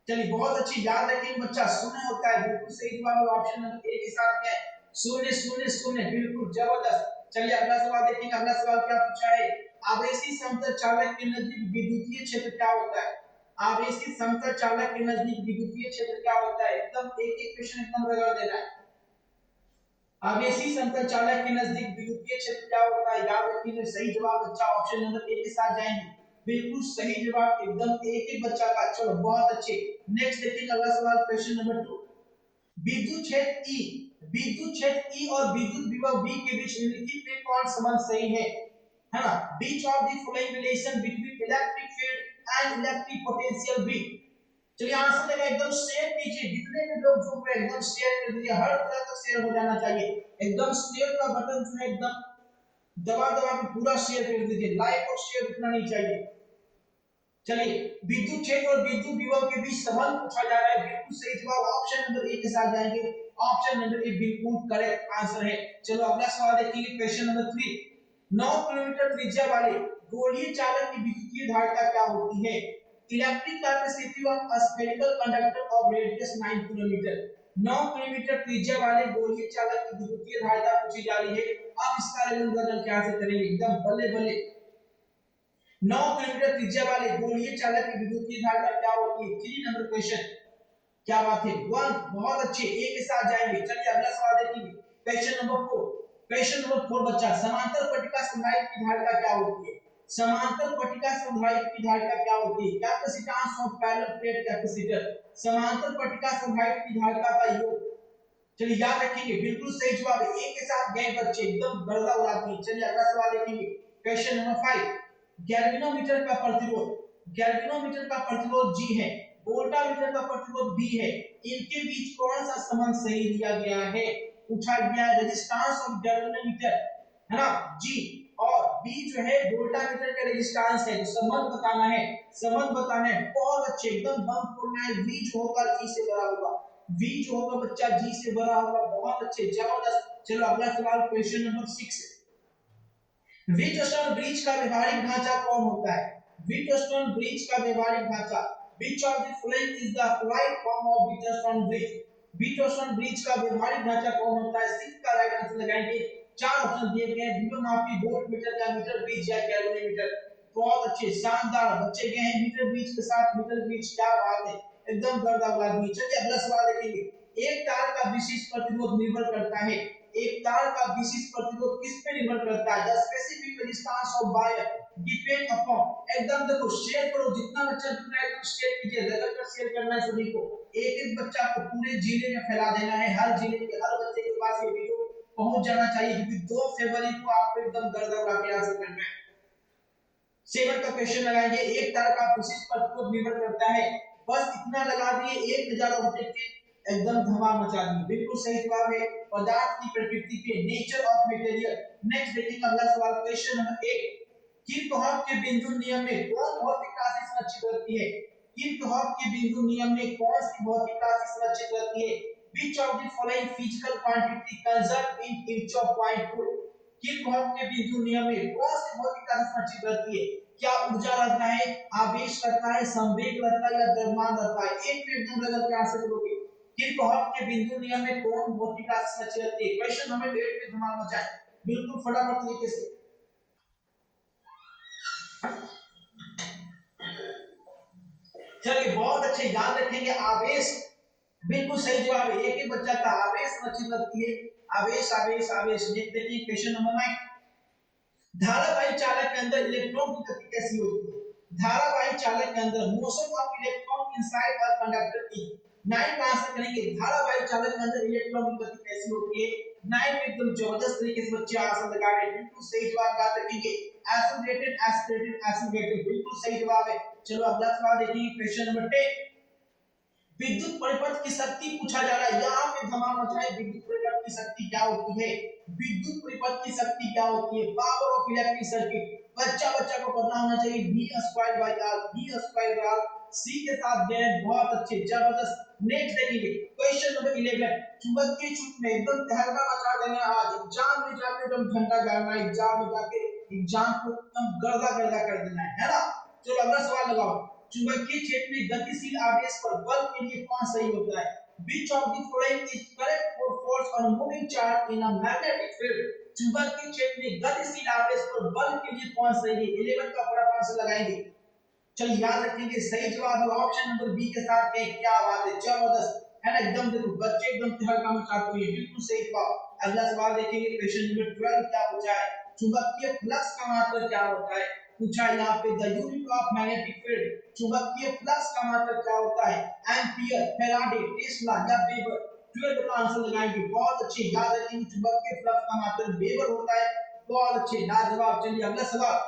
चलिए बहुत अच्छी, याद रखेंगे बच्चा, शून्य होता है, बिल्कुल सही जवाब ऑप्शन नंबर ए के साथ है, शून्य शून्य शून्य, बिल्कुल जबरदस्त। चलिए अगला सवाल देखेंगे, अगला सवाल क्या पूछा है, आवेशी समतल चालक के नजदीक विद्युतीय क्षेत्र क्या होता है, आवेशी समतल चालक के नजदीक विद्युतीय क्षेत्र क्या होता है, एकदम एक एक क्वेश्चन एकदम रगड़ देना है। आवेशी समतल चालक के नजदीक विद्युतीय क्षेत्र क्या होता है, याद रखिए सही जवाब बच्चा ऑप्शन नंबर ए के साथ जाएंगे, बिल्कुल सही जवाब एकदम एक एक बच्चा का। चलो बहुत अच्छे, नेक्स्ट देखेंगे अगला सवाल क्वेश्चन नंबर 2, विद्युत क्षेत्र ई, विद्युत क्षेत्र ई और विद्युत विभव V के बीच निम्नलिखित में कौन संबंध सही है ना, which of the following relation between electric field and electric potential V। चलिए आंसर देगा, एकदम शेयर कीजिए, जितने भी लोग जो है एकदम शेयर कर दीजिए, हर तरह का शेयर हो जाना चाहिए, एकदम शेयर का बटन जो है एकदम दबा दबा के पूरा शेयर कर दीजिए, लाइक और शेयर उतना नहीं चाहिए। चलिए विद्युत क्षेत्र और विद्युत विभव के बीच संबंध पूछा जा रहा है, बिल्कुल सही जवाब ऑप्शन नंबर ए के साथ जाएंगे, ऑप्शन नंबर ए बिल्कुल करेक्ट आंसर है। चलो अगला सवाल देखेंगे क्वेश्चन नंबर 3, 9 किलोमीटर त्रिज्या वाले गोलीय चालक की विद्युतीय धारिता क्या होती है, electric capacity of a spherical conductor of radius 9 kilometre, 9 kilometre त्रिज्या वाले गोलीय चालक की विद्युतीय धारिता पूछी जा रही है। अब इसका रेगुलर कैसे करेंगे, एकदम बल्ले बल्ले। 9 किलोमीटर त्रिज्या वाले गोलीय चालक की विद्युतीय धारिता क्या होती है, 3 नंबर क्वेश्चन, क्या बात है, वन, बहुत अच्छे, ए के साथ जाएंगे। चलिए अगला सवाल देखेंगे क्वेश्चन नंबर 4, क्वेश्चन नंबर 4 बच्चा, समांतर पट्टिका संधारित्र की धारिता क्या होती है, समांतर पट्टिका संधारित्र की धारिता क्या होती है, capacitance of parallel plate capacitor, समांतर पट्टिका संधारित्र की धारिता का योग। चलिए याद रखेंगे, बिल्कुल सही जवाब है, ए के साथ गए बच्चे, एकदम गर्दा उड़ा दिए। चलिए अगला सवाल देखेंगे क्वेश्चन नंबर 5, गैल्वेनोमीटर का प्रतिरोध, गैल्वेनोमीटर का प्रतिरोध G है, वोल्टामीटर का प्रतिरोध B है, इनके बीच कौन सा संबंध सही दिया गया है, पूछा गया है रेजिस्टेंस ऑफ गैल्वेनोमीटर है ना G, और B जो है वोल्टामीटर का रेजिस्टेंस है, तो संबंध बताना है, संबंध बताना है, बहुत अच्छे एकदम बम फोड़ना है, V जो होगा G से बड़ा होगा, V जो होगा बच्चा G से बड़ा होगा। बहुत अच्छे, जबरदस्त। चलो अगला सवाल क्वेश्चन नंबर 6। व्हीटस्टोन ब्रिज का व्यवहारिक ढांचा कौन होता है? व्हीटस्टोन ब्रिज का व्यवहारिक ढांचा, which of the following is the applied form of Wheatstone bridge? Wheatstone bridge का व्यवहारिक ढांचा कौन होता है? सिक्स का राइट आंसर लगाएंगे। चार ऑप्शन दिए गए हैं, मीटर मापी, वोल्ट मीटर या मीटर ब्रिज या कैलोरीमीटर। बहुत अच्छे, शानदार बच्चे गए हैं मीटर ब्रिज के साथ। मीटर ब्रिज, क्या बात है, एकदम गर्दा उड़ा दी। चलिए अगला सवाल देखेंगे। एक तार का विशिष्ट प्रतिरोध निर्भर करता है, एक तार का विशिष्ट प्रतिरोध किस पे निर्भर करता है? The specific resistance of wire depend upon, एकदम देखो शेयर करो, जितना बच्चा जुड़ रहा है तो शेयर कीजिए, लगातार शेयर करना है सभी को। एक एक बच्चा को पूरे जिले में फैला देना है, हर जिले के हर बच्चे के पास ये वीडियो पहुंच जाना चाहिए, क्योंकि 2 फरवरी को आपको एकदम गर्दा उड़ा के आंसर करना है। 7 का क्वेश्चन लगाएंगे। एक तार का विशिष्ट प्रतिरोध निर्भर करता है, बस इतना लगा दिए, 1000 ऑब्जेक्टिव एकदम धमाल मचा दी। बिल्कुल सही जवाब है पदार्थ की प्रकृति पे, नेचर ऑफ मटेरियल। नेक्स्ट देखिए अगला सवाल क्वेश्चन नंबर 8। किरचॉफ के बिंदु नियम में कौन भौतिक राशि संरक्षित रहती है? किरचॉफ के बिंदु नियम में कौन सी भौतिक राशि संरक्षित रहती है? Which of the following physical quantity conserved in Kirchhoff point rule? Kirchhoff के बिंदु नियम में कौन सी भौतिक राशि संरक्षित रहती है? क्या ऊर्जा रहता है, आवेश रहता है, संवेग रहता है या द्रव्यमान रहता है? एक पे एकदम बदल के आंसर करोगे। किरचॉफ के बिंदु नियम में कौन भौतिक राशि संरक्षित रहती है? क्वेश्चन नंबर 8 पे धमाल मचाए, बिल्कुल फटाफट तरीके से। चलिए बहुत अच्छे, याद रखेंगे आवेश, बिल्कुल सही जवाब है। एक एक बच्चा का आवेश संरक्षित रहती है, आवेश आवेश आवेश। देखिए क्वेश्चन नंबर 9। धारावाही चालक के अंदर इलेक्ट्रॉन की गति कैसी होती है? धारावाही चालक के अंदर motion of electron inside a conductor की। 9 का आंसर करेंगे, धारावाही चालक के अंदर इलेक्ट्रॉन की गति कैसी होती है? 9 में एकदम जबरदस्त तरीके से बच्चे आंसर लगा रहे हैं, बिल्कुल सही जवाब याद रखेंगे। एक्सीलरेटेड एक्सीलरेटेड एक्सीलरेटेड, बिल्कुल सही जवाब है। चलो अगला सवाल देखेंगे क्वेश्चन नंबर 10। विद्युत परिपथ की शक्ति पूछा जा रहा है, यहाँ पे धमाल मचाए। विद्युत परिपथ की शक्ति क्या होती है? विद्युत परिपथ की शक्ति क्या होती है? Power of electric circuit. बच्चा बच्चा को पता होना चाहिए, V² V², C के साथ गए, बहुत अच्छे, जबरदस्त। नेक्स्ट देखेंगे क्वेश्चन नंबर 11। चुंबकीय क्षेत्र में एकदम तहलका मचा देना, आज एग्जाम में जाके एकदम घंटा गाड़ना, एग्जाम में जाके एग्जाम को एकदम गर्दा गर्दा कर देना है ना। चलो अगला सवाल लगाओ। चुंबकीय क्षेत्र में गतिशील आवेश पर बल के लिए कौन सही होता है? Which of the following is correct for force on moving charge in a magnetic field? चुंबकीय क्षेत्र में गतिशील आवेश पर बल के लिए कौन सही है? 11 का फटाफट आंसर लगाएंगे। चलिए याद रखेंगे, सही जवाब है ऑप्शन नंबर बी के साथ है। क्या बात है, जबरदस्त है ना, एकदम देखो बच्चे एकदम तहलका मचाते हुए, बिल्कुल सही जवाब। अगला सवाल देखेंगे क्वेश्चन नंबर 12 क्या पूछा है? चुंबकीय फ्लक्स का मात्रक क्या होता है? पूछा यहाँ पे the unit of magnetic field. चुंबकीय फ्लक्स का मात्रक क्या होता है? एम्पियर, फैराडे, टेस्ला या वेबर। 12 का आंसर लगाएंगे, बहुत अच्छे, याद रखेंगे चुंबकीय फ्लक्स का मात्रक वेबर होता है। बहुत अच्छे, लाजवाब। चलिए अगला सवाल।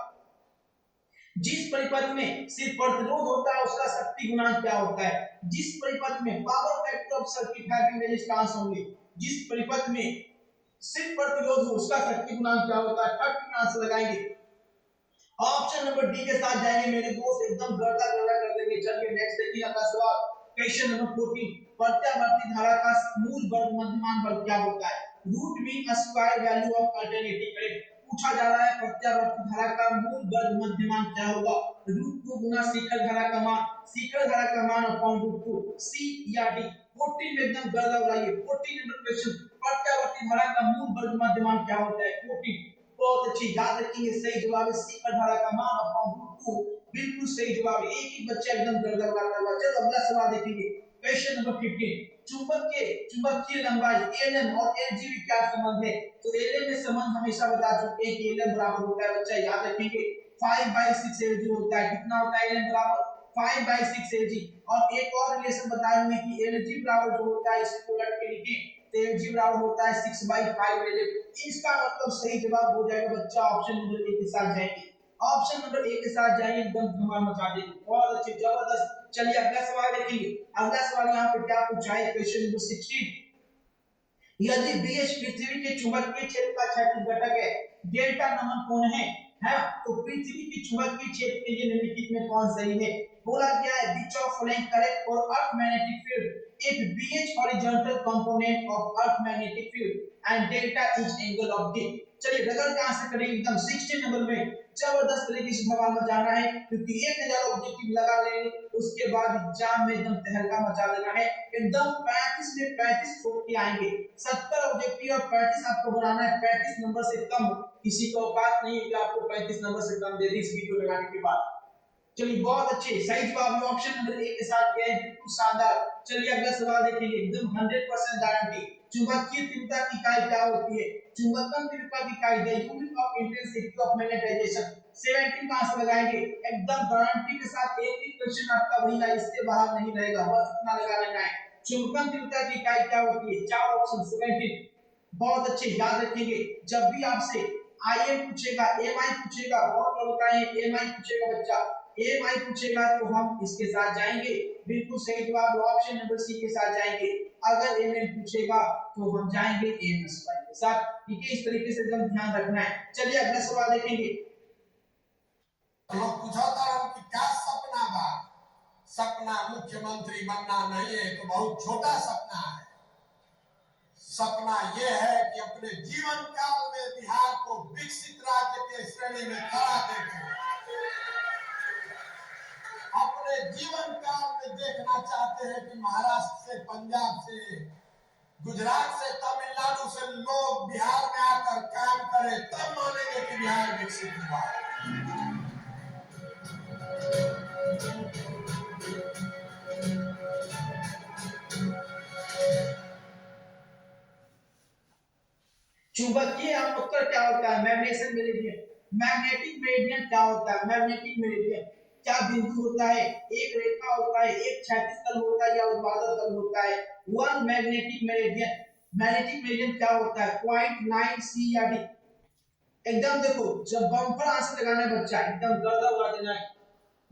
जिस परिपथ में सिर्फ प्रतिरोध होता है उसका शक्ति गुणांक क्या होता है? जिस परिपथ में power factor of circuit having resistance only, जिस परिपथ में सिर्फ प्रतिरोध हो उसका शक्ति गुणांक क्या होता है? 30 का आंसर लगाएंगे। ऑप्शन नंबर डी के साथ जाएंगे मेरे दोस्त, एकदम गर्दा गर्दा कर देंगे। चलिए नेक्स्ट देखिए अगला सवाल क्वेश्चन नंबर 14। प्रत्यावर्ती धारा का मूल वर्ग मध्यमान वर्ग क्या होता है? Root mean square value of alternative current. पूछा जा रहा है प्रत्यावर्ती धारा का मूल वर्ग मध्यमान क्या होगा? रूट 2 गुना शिखर धारा का मान, शिखर धारा का मान अपॉन रूट 2, सी या डी। 14 में एकदम गर्दा उड़ाइए। 14 नंबर क्वेश्चन, प्रत्यावर्ती धारा का मूल वर्ग मध्यमान क्या होता है? 14, बहुत अच्छी, याद रखिए सही जवाब है शिखर धारा का मान अपॉन रूट 2, बिल्कुल सही जवाब है। एक ही बच्चा एकदम गर्दा उड़ाता हुआ। चलो अगला सवाल देखेंगे क्वेश्चन नंबर 15। चुंबकीय लंबाई Lm और Lg में क्या संबंध है? तो Lm में संबंध हमेशा बता चुके हैं कि Lm बराबर होता है, बच्चा याद रखेंगे 5/6 Lg होता है। कितना होता है Lm बराबर? 5/6 Lg। और एक और रिलेशन बताए हुए कि Lg बराबर जो होता है इसको उलट के लिखें तो Lg बराबर होता है 6/5 Lm। इसका मतलब सही जवाब हो जाएगा बच्चा ऑप्शन नंबर ए के साथ जाएंगे। ऑप्शन नंबर ए के साथ जाएंगे, एकदम धमाल मचा देंगे, बहुत अच्छे, जबरदस्त। चलिए अगला सवाल देखेंगे। अगला सवाल यहाँ पे क्या पूछा है? Question number 16। यदि BH पृथ्वी के चुंबकीय क्षेत्र का क्षैतिज घटक है, डेल्टा नमन कोण है, तो पृथ्वी की चुंबकीय क्षेत्र के लिए निम्नलिखित में कौन सही है? बोला गया है which of following correct for earth magnetic field if BH horizontal component of earth magnetic field and delta is angle of D। चलिए रगड़ कहां से करेंगे, एकदम 16 नंबर में जबरदस्त तरीके से सवाल में जाना है, क्योंकि 1000 ऑब्जेक्टिव लगा लेंगे उसके बाद एग्जाम में एकदम तहलका मचा देना है। एकदम 35 में 35 छोड़ के आएंगे, 70 ऑब्जेक्टिव और 35 आपको बनाना है। 35 नंबर से कम किसी को औकात नहीं है कि आपको 35 नंबर से कम दे दी इस वीडियो लगाने के बाद। चलिए बहुत अच्छे, सही जवाब ऑप्शन नंबर ए के साथ गए, बिल्कुल शानदार। चलिए अगला सवाल देखेंगे, एकदम 100% गारंटी। चुंबकीय तीव्रता की इकाई क्या होती है? चुंबकन तीव्रता की इकाई the unit of intensity of magnetization. 17 कहां से लगाएंगे? एकदम गारंटी के साथ एक ही क्वेश्चन आपका वही है, इससे बाहर नहीं रहेगा, बस इतना लगा लेना है। चुंबकन तीव्रता की इकाई क्या होती है? चार ऑप्शन 17। बहुत अच्छे, याद रखेंगे जब भी आपसे आईएम पूछेगा, एमआई पूछेगा, बहुत लोग बताएं एमआई पूछेगा बच्चा, एमआई पूछेगा तो हम इसके साथ जाएंगे, बिल्कुल सही जवाब ऑप्शन नंबर सी के साथ जाएंगे। अगर एमएम पूछेगा तो हम जाएंगे एमएसवाई के साथ। ठीक है, इस तरीके से एकदम ध्यान रखना है। चलिए अगला सवाल देखेंगे। लोग पूछता है कि क्या सपना बा? सपना मुख्यमंत्री बनना नहीं है, तो बहुत छोटा सपना है। सपना यह है कि अपने जीवन काल में बिहार को विकसित राज्य के श्रेणी में खड़ा देखें। अपने जीवन काल में देखना चाहते हैं कि महाराष्ट्र से, पंजाब से, गुजरात से, तमिलनाडु से लोग बिहार में आकर काम करें, तब मानेंगे कि बिहार विकसित हुआ। चुंबकीय उत्तर क्या होता है? Magnetic meridian. मैग्नेटिक मेरिडियन क्या होता है? मैग्नेटिक मेरिडियन क्या बिंदु होता है? एक रेखा होता है, एक क्षैतिज तल होता है या ऊर्ध्वाधर तल होता है? One magnetic meridian. Magnetic meridian क्या होता है? पॉइंट 9 सी या डी। एकदम देखो, जब बम्पर आंसर लगाना है बच्चा, एकदम गर्दा उड़ा देना है।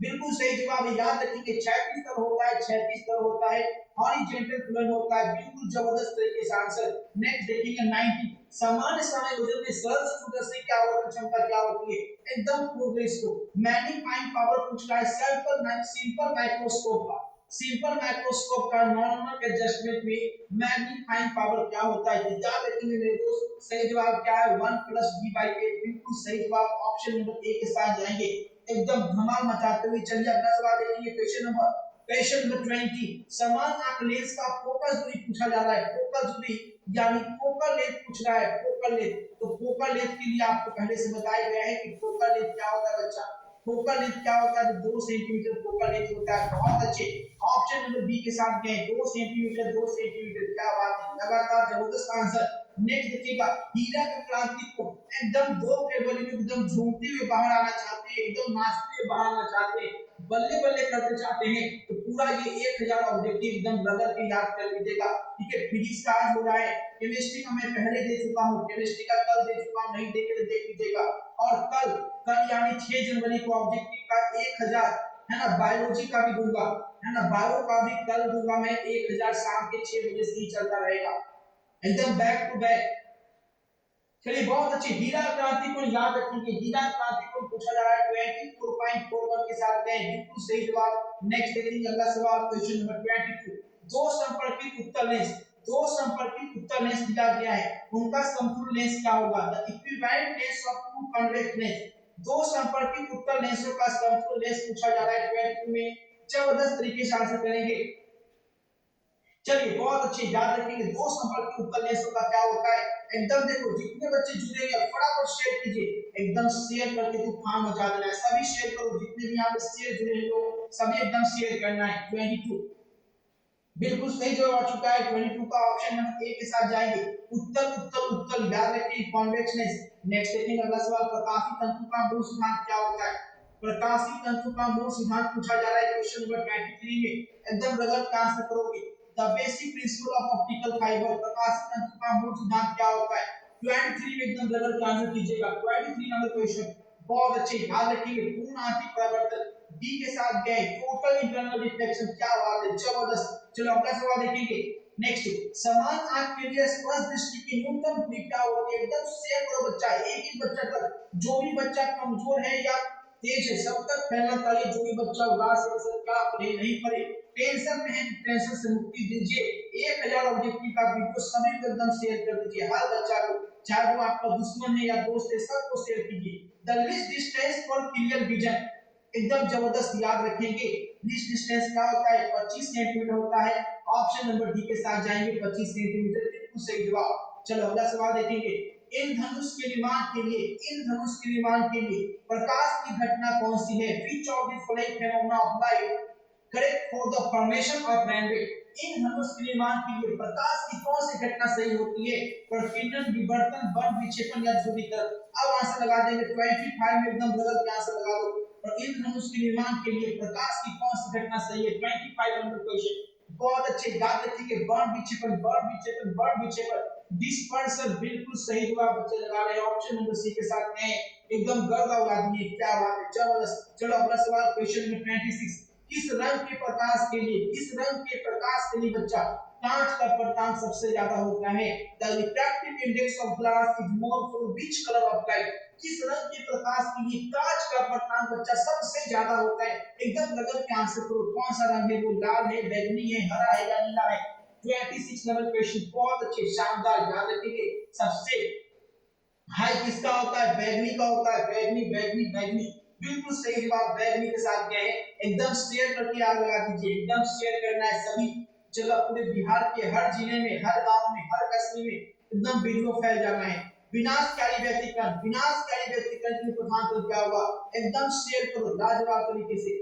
बिल्कुल सही जवाब है, याद रखिए क्षैतिज तल होता है, क्षैतिज तल होता है, हॉरिजॉन्टल प्लेन होता है। बिल्कुल जबरदस्त तरीके से आंसर। नेक्स्ट देखेंगे 90। सामान्य समय योजन में सरल सूत्र क्या होता है, क्षमता क्या होती है? एकदम पूर्ण इसको मैग्नीफाइंग पावर पूछ रहा है सिंपल माइक्रोस्कोप का। सिंपल माइक्रोस्कोप का नॉर्मल एडजस्टमेंट में मैग्नीफाइंग पावर क्या होता है? याद रखेंगे मेरे दोस्त, सही जवाब क्या है? 1 + v/8। बिल्कुल सही जवाब ऑप्शन नंबर ए के साथ जाएंगे, एकदम धमाल मचाते हुए। चलिए अगला सवाल देखेंगे, क्वेश्चन नंबर 20। समान आंख लेंस का फोकस दूरी पूछा जा रहा है। फोकस दूरी यानी फोकल लेंथ पूछ रहा है, फोकल लेंथ। तो फोकल लेंथ के लिए आपको पहले से बताया गया है कि फोकल लेंथ क्या होता है बच्चा। फोकल लेंथ क्या होता है? 2 सेंटीमीटर फोकल लेंथ होता है। बहुत अच्छे, ऑप्शन नंबर बी के साथ गए, 2 सेंटीमीटर 2 सेंटीमीटर। क्या बात है, लगातार जबरदस्त आंसर। नेक्स्ट देखिएगा, हीरा की क्रांति को एकदम दो फेब्रुअरी में एकदम झूमते हुए बाहर आना चाहते हैं, एकदम नाचते हुए बाहर आना चाहते हैं, बल्ले बल्ले करते चाहते हैं, तो पूरा ये 1000 ऑब्जेक्टिव एकदम रगड़ के याद कर लीजिएगा। ठीक है, फिजिक्स का आज हो रहा है, केमिस्ट्री का मैं पहले दे चुका हूँ, केमिस्ट्री का कल दे चुका हूँ, नहीं देखे तो देख लीजिएगा। और कल कल यानी 6 जनवरी को ऑब्जेक्टिव का 1000 है ना, बायोलॉजी का भी दूंगा, है ना, बायो का भी कल दूंगा मैं 1000 शाम के 6 बजे से ही चलता रहेगा, एकदम बैक टू बैक। चलिए बहुत अच्छी, हीरा क्रांति को याद रखेंगे, हीरा क्रांति को पूछा जा रहा है 24.41 के साथ गए, बिल्कुल सही जवाब। नेक्स्ट देखेंगे अगला सवाल, क्वेश्चन नंबर 22। दो संपर्कित उत्तल लेंस, दो संपर्कित उत्तल लेंस दिया गया है, उनका समतुल्य लेंस क्या होगा? The equivalent lens of two convex lens. दो संपर्कित उत्तल लेंसों का समतुल्य लेंस पूछा जा रहा है 22 में, जबरदस्त तरीके से आंसर करेंगे। चलिए बहुत अच्छे, याद रखेंगे दो संपर्क उत्तल लेंसों का क्या होता है? एकदम देखो, जितने बच्चे जुड़े हैं फटाफट शेयर कीजिए, एकदम शेयर करके तूफान मचा देना है, सभी शेयर करो, जितने भी यहाँ पे शेयर जुड़े हैं लोग सभी एकदम शेयर करना है। 22 बिल्कुल सही जवाब आ चुका है, 22 का ऑप्शन नंबर ए के साथ जाएंगे। उत्तल उत्तल उत्तल, याद रखिए कॉन्वेक्स लेंस। नेक्स्ट देखेंगे अगला सवाल, प्रकाशीय तंतु का मूल सिद्धांत क्या होता है? प्रकाशीय तंतु का मूल सिद्धांत पूछा जा रहा है क्वेश्चन नंबर 23 में, एकदम रगड़ के आंसर करोगे। The basic principle of optical fibre, प्रकाशीय तंतु का मूल सिद्धांत क्या होता है? 23 में एकदम रगड़ के आंसर कीजिएगा। 23 नंबर क्वेश्चन, बहुत अच्छे, याद रखिए पूर्ण आंतरिक परावर्तन डी के साथ गए, टोटल इंटरनल रिफ्लेक्शन। क्या बात है, जबरदस्त। चलो अगला सवाल देखेंगे। नेक्स्ट, समान आंख के लिए स्पर्श दृष्टि की न्यूनतम दूरी क्या होती है? एकदम शेयर करो बच्चा, एक ही बच्चा तक, जो भी बच्चा कमजोर है या तेज है, सब तक फैलना चाहिए। जो भी बच्चा उदास है सर क्या पढ़े नहीं पढ़े, टेंशन में है, टेंशन से मुक्ति दीजिए। 1000 ऑब्जेक्टिव का वीडियो सभी को एकदम शेयर कर दीजिए, हर बच्चा को, चाहे वो आपका दुश्मन है या दोस्त है, सबको शेयर कीजिए। The least distance for clear vision, एकदम जबरदस्त याद रखेंगे। लीस्ट डिस्टेंस क्या होता है? 25 सेंटीमीटर होता है। ऑप्शन नंबर डी के साथ जाएंगे, 25 सेंटीमीटर बिल्कुल सही जवाब। चलो अगला सवाल देखेंगे। इंद्रधनुष के निर्माण के लिए, इंद्रधनुष के निर्माण के लिए प्रकाश की घटना कौन सी है? Which of the following phenomena of light correct for the formation of rainbow? इंद्रधनुष के निर्माण के लिए प्रकाश की कौन सी घटना सही होती है? प्रकीर्णन, विवर्तन, बर्न विक्षेपण या ध्रुवीकरण? अब आंसर लगा देंगे 25 में, एकदम बदल के आंसर लगा दो। और इंद्रधनुष के निर्माण के लिए प्रकाश की कौन सी घटना सही है? 25 नंबर क्वेश्चन। बहुत अच्छे, याद रखिए, बर्न विक्षेपण, बर्न विक्षेपण, बर्न विक्षेपण। डिस्पर्सन बिल्कुल सही जवाब बच्चे लगा रहे हैं, ऑप्शन नंबर सी के साथ में, एकदम गर्दा उड़ा दिए, क्या बात है, जबरदस्त। चलो अगला सवाल, क्वेश्चन नंबर 26। किस रंग के प्रकाश के लिए, किस रंग के प्रकाश के लिए बच्चा कांच का प्रकाश सबसे ज्यादा होता है? The refractive index of glass is more for which colour of light? किस रंग के प्रकाश के लिए कांच का प्रकाश बच्चा सबसे ज्यादा होता है? एकदम लगन के आंसर करो, कौन सा रंग है वो? लाल है, बैंगनी है, हरा है या नीला है? 26 नंबर क्वेश्चन, बहुत अच्छे, शानदार, याद रखिए। सबसे हाई किसका होता है? बैगनी का होता है, बैगनी बैगनी बैगनी, बिल्कुल सही जवाब, बैगनी के साथ गए। एकदम शेयर करके आग लगा दीजिए, एकदम शेयर करना है सभी जगह, पूरे बिहार के हर जिले में, हर गांव में, हर कस्बे में एकदम वीडियो फैल जाना है। विनाशकारी व्यतिकरण, विनाशकारी व्यतिकरण के प्रधान तो क्या हुआ? एकदम शेयर करो लाजवाब तरीके से।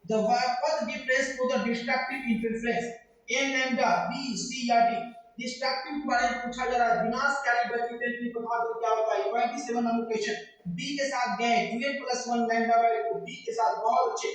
The path difference for the destructive interference, A lambda, B, C या डी? डिस्ट्रक्टिव के बारे में पूछा जा रहा है, विनाशकारी व्यतिकरण की प्रभाव क्या होता है? 27 नंबर क्वेश्चन बी के साथ गए, 2n+1 लैम्डा बाय 2, बी के साथ, बहुत अच्छे।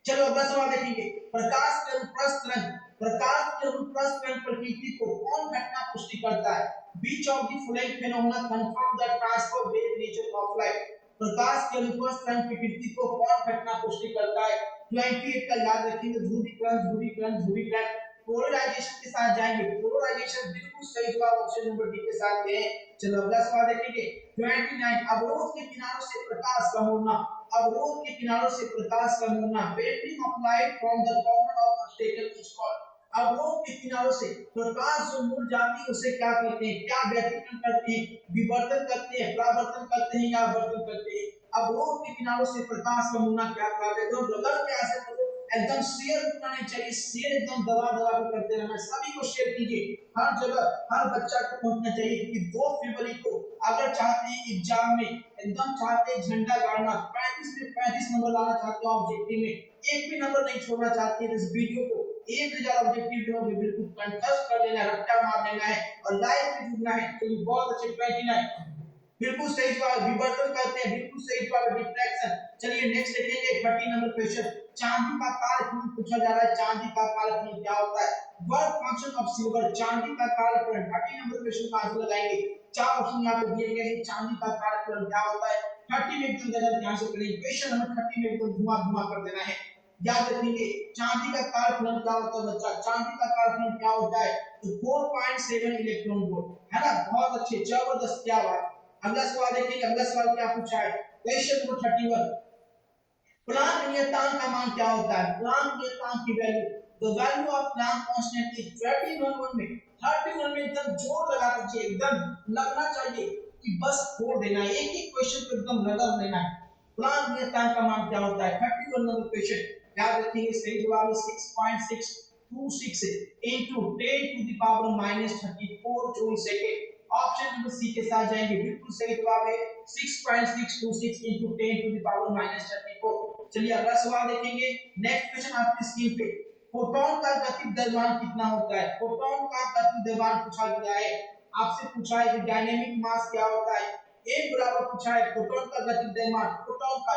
चलो अगला सवाल देखेंगे। प्रकाश के अनुप्रस्थ रंग, प्रकाश के अनुप्रस्थ रंग प्रकृति को कौन घटना पुष्टि करता है? Which of the following phenomena confirm the transverse wave nature of light? प्रकाश के अनुप्रस्थ रंग प्रकृति को कौन घटना पुष्टि करता है? 28 का याद रखेंगे, ध्रुवीकरण, ध्रुवीकरण, ध्रुवीकरण। पोलराइजेशन के साथ जाएंगे, पोलराइजेशन बिल्कुल सही जवाब, ऑप्शन नंबर डी के साथ गए। चलो अगला सवाल देखेंगे। 29 अवरोध के किनारों से प्रकाश का होना, अवरोध के किनारों से प्रकाश का होना, bending of light from the corner of obstacle is called. अवरोध के किनारों से प्रकाश जो मुड़ जाती है उसे क्या कहते हैं? क्या व्यतिकरण करते हैं? विवर्तन करते हैं, परावर्तन करते हैं या आवर्तन करते हैं? अवरोध के किनारों से प्रकाश का मुड़ना क्या कहते हैं? एकदम बदल के ऐसे करो, एकदम शेयर रुकना नहीं चाहिए, शेयर एकदम दबा दबा के करते रहना, सभी को शेयर कीजिए, हर जगह हर बच्चा को पहुंचना चाहिए। क्योंकि 2 फरवरी को अगर चाहते हैं एग्जाम में, एकदम चाहते हैं झंडा गाड़ना, 35 में 35 नंबर लाना चाहते हो ऑब्जेक्टिव में, एक भी नंबर नहीं छोड़ना चाहते हैं, इस वीडियो को 1000 ऑब्जेक्टिव जो है बिल्कुल कंटेस्ट कर लेना, रट्टा मार लेना है और लाइव में जुड़ना है। तो बहुत अच्छे 29 बिल्कुल सही जवाब, विवर्तन कहते हैं, बिल्कुल सही जवाब, डिफ्रैक्शन। चलिए नेक्स्ट देखेंगे 30 नंबर क्वेश्चन। चांदी का कालखंड पूछा जा रहा है, चांदी का कालखंड क्या होता है? वर्क फंक्शन ऑफ सिल्वर, चांदी का कालखंड। 30 नंबर क्वेश्चन का आंसर लगाएंगे, 4 ऑप्शन यहां पे दिए गए हैं, चांदी का कालखंड क्या होता है? 30 में एकदम गलत ध्यान से करेंगे, क्वेश्चन नंबर 30 में एकदम धुआं धुआं कर देना है। याद रखेंगे चांदी का कालखंड क्या होता है बच्चा? चांदी का कालखंड क्या होता है? तो 4.7 इलेक्ट्रॉन वोल्ट, है ना? बहुत अच्छे, जबरदस्त, क्या बात। अगला सवाल देखिए, अगला सवाल क्या पूछा है? Question number 31। प्लांक नियतांक का मान क्या होता है? प्लांक नियतांक की value, the value of Planck constant is 31 में 31 में एकदम जोर लगा दीजिए, एकदम लगना चाहिए कि बस छोड़ देना है, एक एक क्वेश्चन को एकदम रगड़ लेना है। प्लांक नियतांक का मान क्या होता है? 31 नंबर क्वेश्चन, याद रखिए सही जवाब है 6.626 into 10 to the power -34 joule second. Option number C के साथ जाएंगे, बिल्कुल सही जवाब है 6.626 into 10 to the power -34। चलिए अगला सवाल देखेंगे। नेक्स्ट क्वेश्चन आपकी स्क्रीन पे, फोटोन का गतिज द्रव्यमान कितना होता है? फोटोन का गतिज द्रव्यमान पूछा गया है, आपसे पूछा है कि डायनेमिक मास क्या होता है? एक बराबर पूछा है फोटोन का गतिज द्रव्यमान, फोटोन का,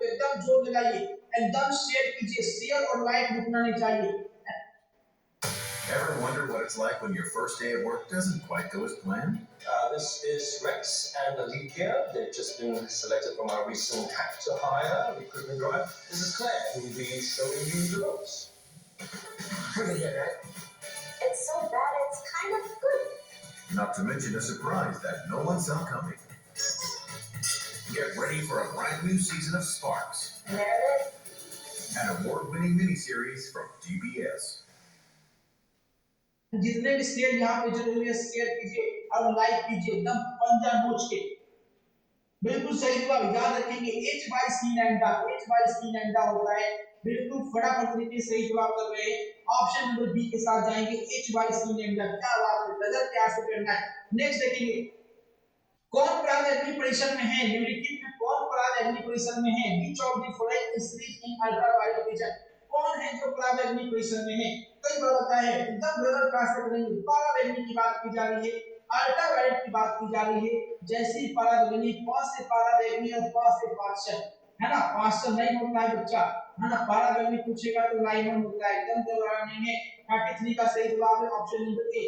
एकदम जोर लगाइए, एकदम शेयर कीजिए, शेयर और लाइक रुकना नहीं चाहिए। Ever wonder what it's like when your first day at work doesn't quite go as planned? This is Rex and the lead here. They've just been selected from our recent hack to hire recruitment drive. This is Claire, who will be showing you the ropes. Pretty good, right? It's so bad it's kind of good. Not to mention a surprise that no one saw coming. Get ready for a brand new season of Sparks, And there it is. an award-winning miniseries from TBS. जितने भी share यहाँ पे जरूरी है share कीजिए और like कीजिए एकदम पंजा नोच के। बिल्कुल सही जवाब याद रखेंगे H by C lambda, H by C lambda होता है। बिल्कुल फटाफट तरीके से सही जवाब कर रहे हैं। ऑप्शन नंबर बी के साथ जाएंगे H by C लैम्डा। क्या बात है, गजब क्या से करना है। नेक्स्ट देखेंगे कौन प्राग अग्नि परिसर में है, निम्नलिखित में कौन प्राग अग्नि परिसर में है? Which of the following is in ultraviolet vision? कौन है जो प्राग अग्नि परिसर में है? कई बार होता है एकदम गलत क्लास से करेंगे। प्राग अग्नि की बात की जा रही है, अल्ट्रावायलेट की बात की जा रही है। जैसी परागनी प से परागनी और प से पार्षद, है ना? पार्षद नहीं होता है बच्चा, है ना? परागनी पूछेगा तो लाइमन होता है। एकदम जवाब नहीं है। 33 का सही जवाब है ऑप्शन नंबर ए,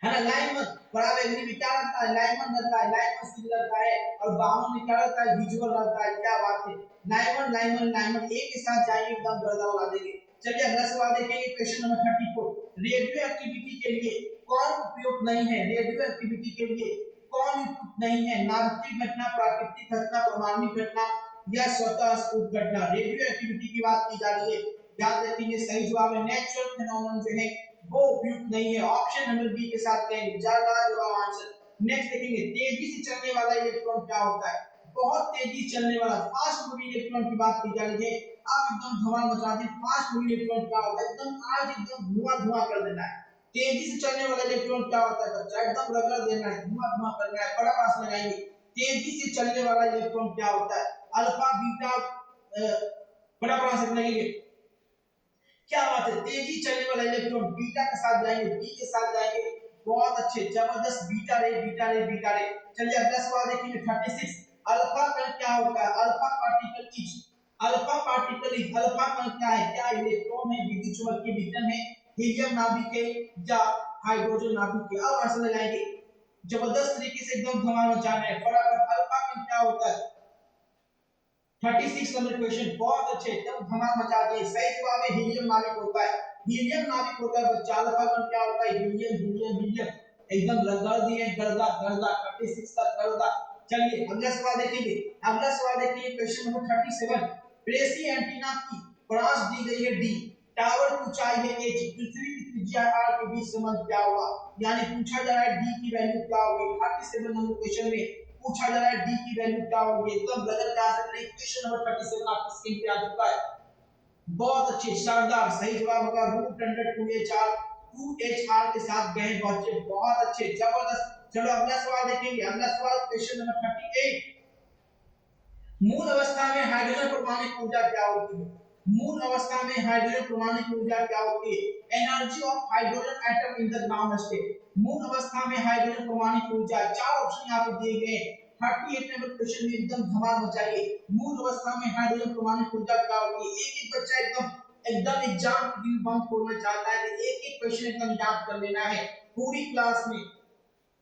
है ना? लाइमन परागनी में क्या रहता है? लाइमन रहता है, लाइमन सील रहता है। और बावन में क्या रहता है? विजुअल रहता है। क्या बात है, लाइमन लाइमन लाइमन एक के साथ जाएंगे एकदम गर्दा उड़ा देंगे। चलिए अगला सवाल देखेंगे क्वेश्चन नंबर 34। रेडियो एक्टिविटी के लिए कौन उपयुक्त नहीं है? रेडियो एक्टिविटी के लिए कौन उपयुक्त नहीं है? नाभिकीय घटना, प्राकृतिक घटना, परमाणु घटना या स्वतः स्फुट घटना? रेडियो एक्टिविटी की बात की जा रही है। याद रखेंगे सही जवाब है नेचुरल फेनोमेनन जो है वो उपयुक्त नहीं है। ऑप्शन नंबर बी के साथ कहेंगे ज्यादा जवाब आंसर। नेक्स्ट देखेंगे तेजी से चलने वाला इलेक्ट्रॉन क्या होता है? बहुत तेजी चलने वाला फास्ट मूविंग इलेक्ट्रॉन की बात की जा रही है। आप एकदम धमाल मचा दें। फास्ट मूविंग इलेक्ट्रॉन क्या होता है? एकदम आज एकदम धुआं धुआं कर देना है। तेजी से चलने वाला इलेक्ट्रॉन क्या होता है बच्चा? एकदम रगड़ देना है, धुआं धुआं करना है। बड़ा पास लगाएंगे। तेजी से चलने वाला इलेक्ट्रॉन क्या होता है? अल्फा बीटा, बड़ा पास लगाएंगे। क्या बात है, तेजी चलने वाला इलेक्ट्रॉन बीटा के साथ जाएंगे, बी के साथ जाएंगे। बहुत अच्छे, जबरदस्त। बीटा रे बीटा रे बीटा रे। चलिए अगला सवाल देखेंगे 36। अल्फा कण क्या होता है? Alpha particle is, alpha particle is, alpha कण क्या है? क्या इलेक्ट्रॉन है, विद्युत चुंबकीय विकिरण है, हीलियम नाभिक है या हाइड्रोजन नाभिक है? अब आंसर लगाएंगे। जबरदस्त तरीके से एकदम धमाल मचाना है फटाफट। अल्फा कण क्या होता है? 36 नंबर क्वेश्चन, बहुत अच्छे, एकदम धमाल मचा दिए। सही जवाब है हीलियम नाभिक होता है। हीलियम नाभिक होता है बच्चा। अल्फा कण क्या होता है? Helium helium helium. एकदम रगड़ दिए, गर्दा गर्दा। 36 का गर्दा। चलिए अगला सवाल देखेंगे। अगला सवाल देखिए क्वेश्चन नंबर 37। प्रेसी एंटीना की ब्रांच दी गई है डी, टावर की ऊंचाई है h, पृथ्वी की त्रिज्या r के बीच संबंध क्या होगा? यानी पूछा जा रहा है डी की वैल्यू क्या होगी। 37 नंबर क्वेश्चन में पूछा जा रहा है डी की वैल्यू क्या होगी। एकदम गलत क्या से करें। क्वेश्चन नंबर 37 आपकी स्क्रीन पे आ चुका है। बहुत अच्छे, शानदार। सही जवाब होगा रूट अंडर 2HR, 2HR के साथ गए बच्चे। बहुत अच्छे, जबरदस्त। चलो अगला सवाल देखेंगे। अगला सवाल क्वेश्चन नंबर 38। मूल अवस्था में हाइड्रोजन परमाणु की ऊर्जा क्या होती है? मूल अवस्था में हाइड्रोजन परमाणु की ऊर्जा क्या होती है? Energy of hydrogen atom in the ground state. मूल अवस्था में हाइड्रोजन परमाणु की ऊर्जा, चार ऑप्शन यहां पे दिए गए हैं। 38 नंबर क्वेश्चन में एकदम धमाल मचाइए। मूल अवस्था में हाइड्रोजन परमाणु की ऊर्जा क्या होती है? एक एक बच्चा एकदम एग्जाम के दिन बम फोड़ना चाहता है कि एक एक क्वेश्चन एकदम याद कर लेना है पूरी क्लास में।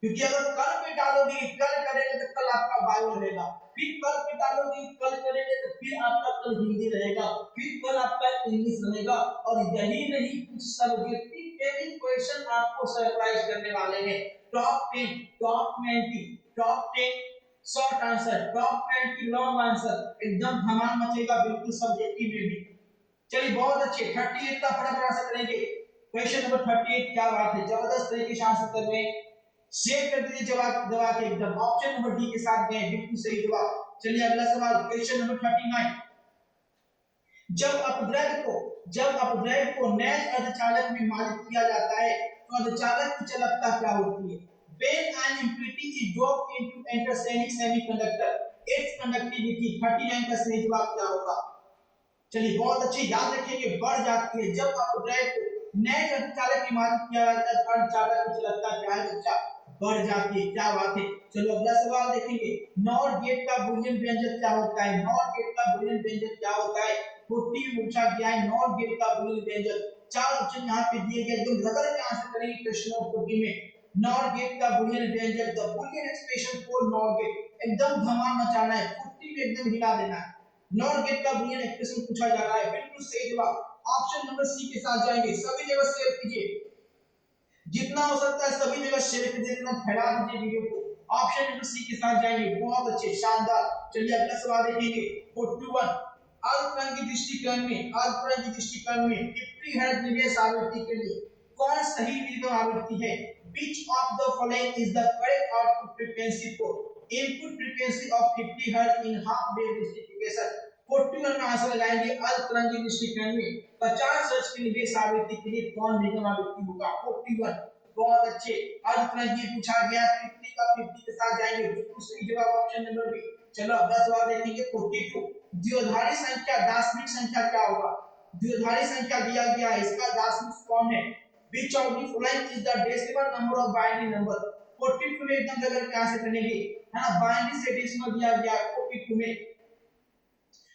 क्योंकि अगर कल पे डालोगे, कल करेंगे तो कल आपका बायो रहेगा, फिर कल पे डालोगे, कल करेंगे तो फिर आपका कल हिंदी रहेगा, फिर कल आपका इंग्लिश रहेगा। और यही नहीं, कुछ सब्जेक्टिव के भी क्वेश्चन आपको सरप्राइज करने वाले हैं। Top 10, top 20, top 10 short answer, top 20 long answer. एकदम धमाल मचेगा बिल्कुल सब्जेक्टिव में भी। चलिए बहुत अच्छे। 38 का फटाफट आंसर करेंगे। क्वेश्चन नंबर 38, क्या बात है, जबरदस्त तरीके से आंसर कर रहे हैं। शेयर कर दीजिए जवाब दबा के एकदम। ऑप्शन नंबर डी के साथ गए, बिल्कुल सही जवाब। चलिए अगला सवाल क्वेश्चन नंबर 39। जब अपद्रव्य को नैज अर्धचालक में मालिक किया जाता है तो अर्धचालक की चालकता क्या होती है? When an impurity is dropped into intersonic semiconductor, its conductivity 39 का सही जवाब क्या होगा? चलिए बहुत अच्छे, याद रखिए बढ़ जाती है। जब अपद्रव्य को नैज अर्धचालक में मालिक किया जाता है तो अर्धचालक की चालकता क्या है बच्चा? बढ़ जाती है। क्या बात है। चलो अगला सवाल देखेंगे। नॉर गेट का बूलियन व्यंजक क्या होता है? नॉर गेट का बूलियन व्यंजक क्या होता है? 40 पूछा गया है नॉर गेट का बूलियन व्यंजक। चार ऑप्शन यहाँ पे दिए गए, एकदम रगड़ के आंसर करेंगे क्वेश्चन नंबर 40 में। नॉर गेट का बूलियन व्यंजक, the Boolean expression for NOR gate. एकदम धमाल मचाना है, 40 में एकदम हिला देना है। नॉर गेट का बूलियन एक्सप्रेशन पूछा जा रहा है, बिल्कुल सही जवाब। ऑप्शन नंबर सी के साथ जाएंगे। सभी जगह शेयर कीजिए, जितना हो सकता है सभी जगह शेयर कीजिए, इतना फैला दीजिए वीडियो को। ऑप्शन नंबर सी के साथ जाएंगे, बहुत अच्छे, शानदार। चलिए अगला सवाल देखेंगे 41। अल्पतरंगी दृष्टिकोण में 50 हर्ट्ज निवेश आवृत्ति के लिए कौन सही विलोम आवृत्ति है? Which of the following is the correct output frequency for input frequency of 50 hertz in half wave rectification? 41 में आंसर लगाएंगे, अल्पतरंगी दृष्टिकोण में 50 हर्ट्ज की निवेश आवृत्ति के लिए कौन विलोम आवृत्ति होगा? 41, बहुत अच्छे। अल्पतरंगी पूछा गया, 50 का 50 के साथ जाएंगे, बिल्कुल सही जवाब ऑप्शन नंबर बी। चलो अगला सवाल देखेंगे 42। द्विआधारी संख्या दार्शनिक संख्या क्या होगा? द्विआधारी संख्या दिया गया है, इसका दार्शनिक कौन है? Which of the following is the decimal number of binary number? 42 में एकदम जगह क्या से करेंगे, है ना, बाइनरी से डेसिमल दिया गया 42 में,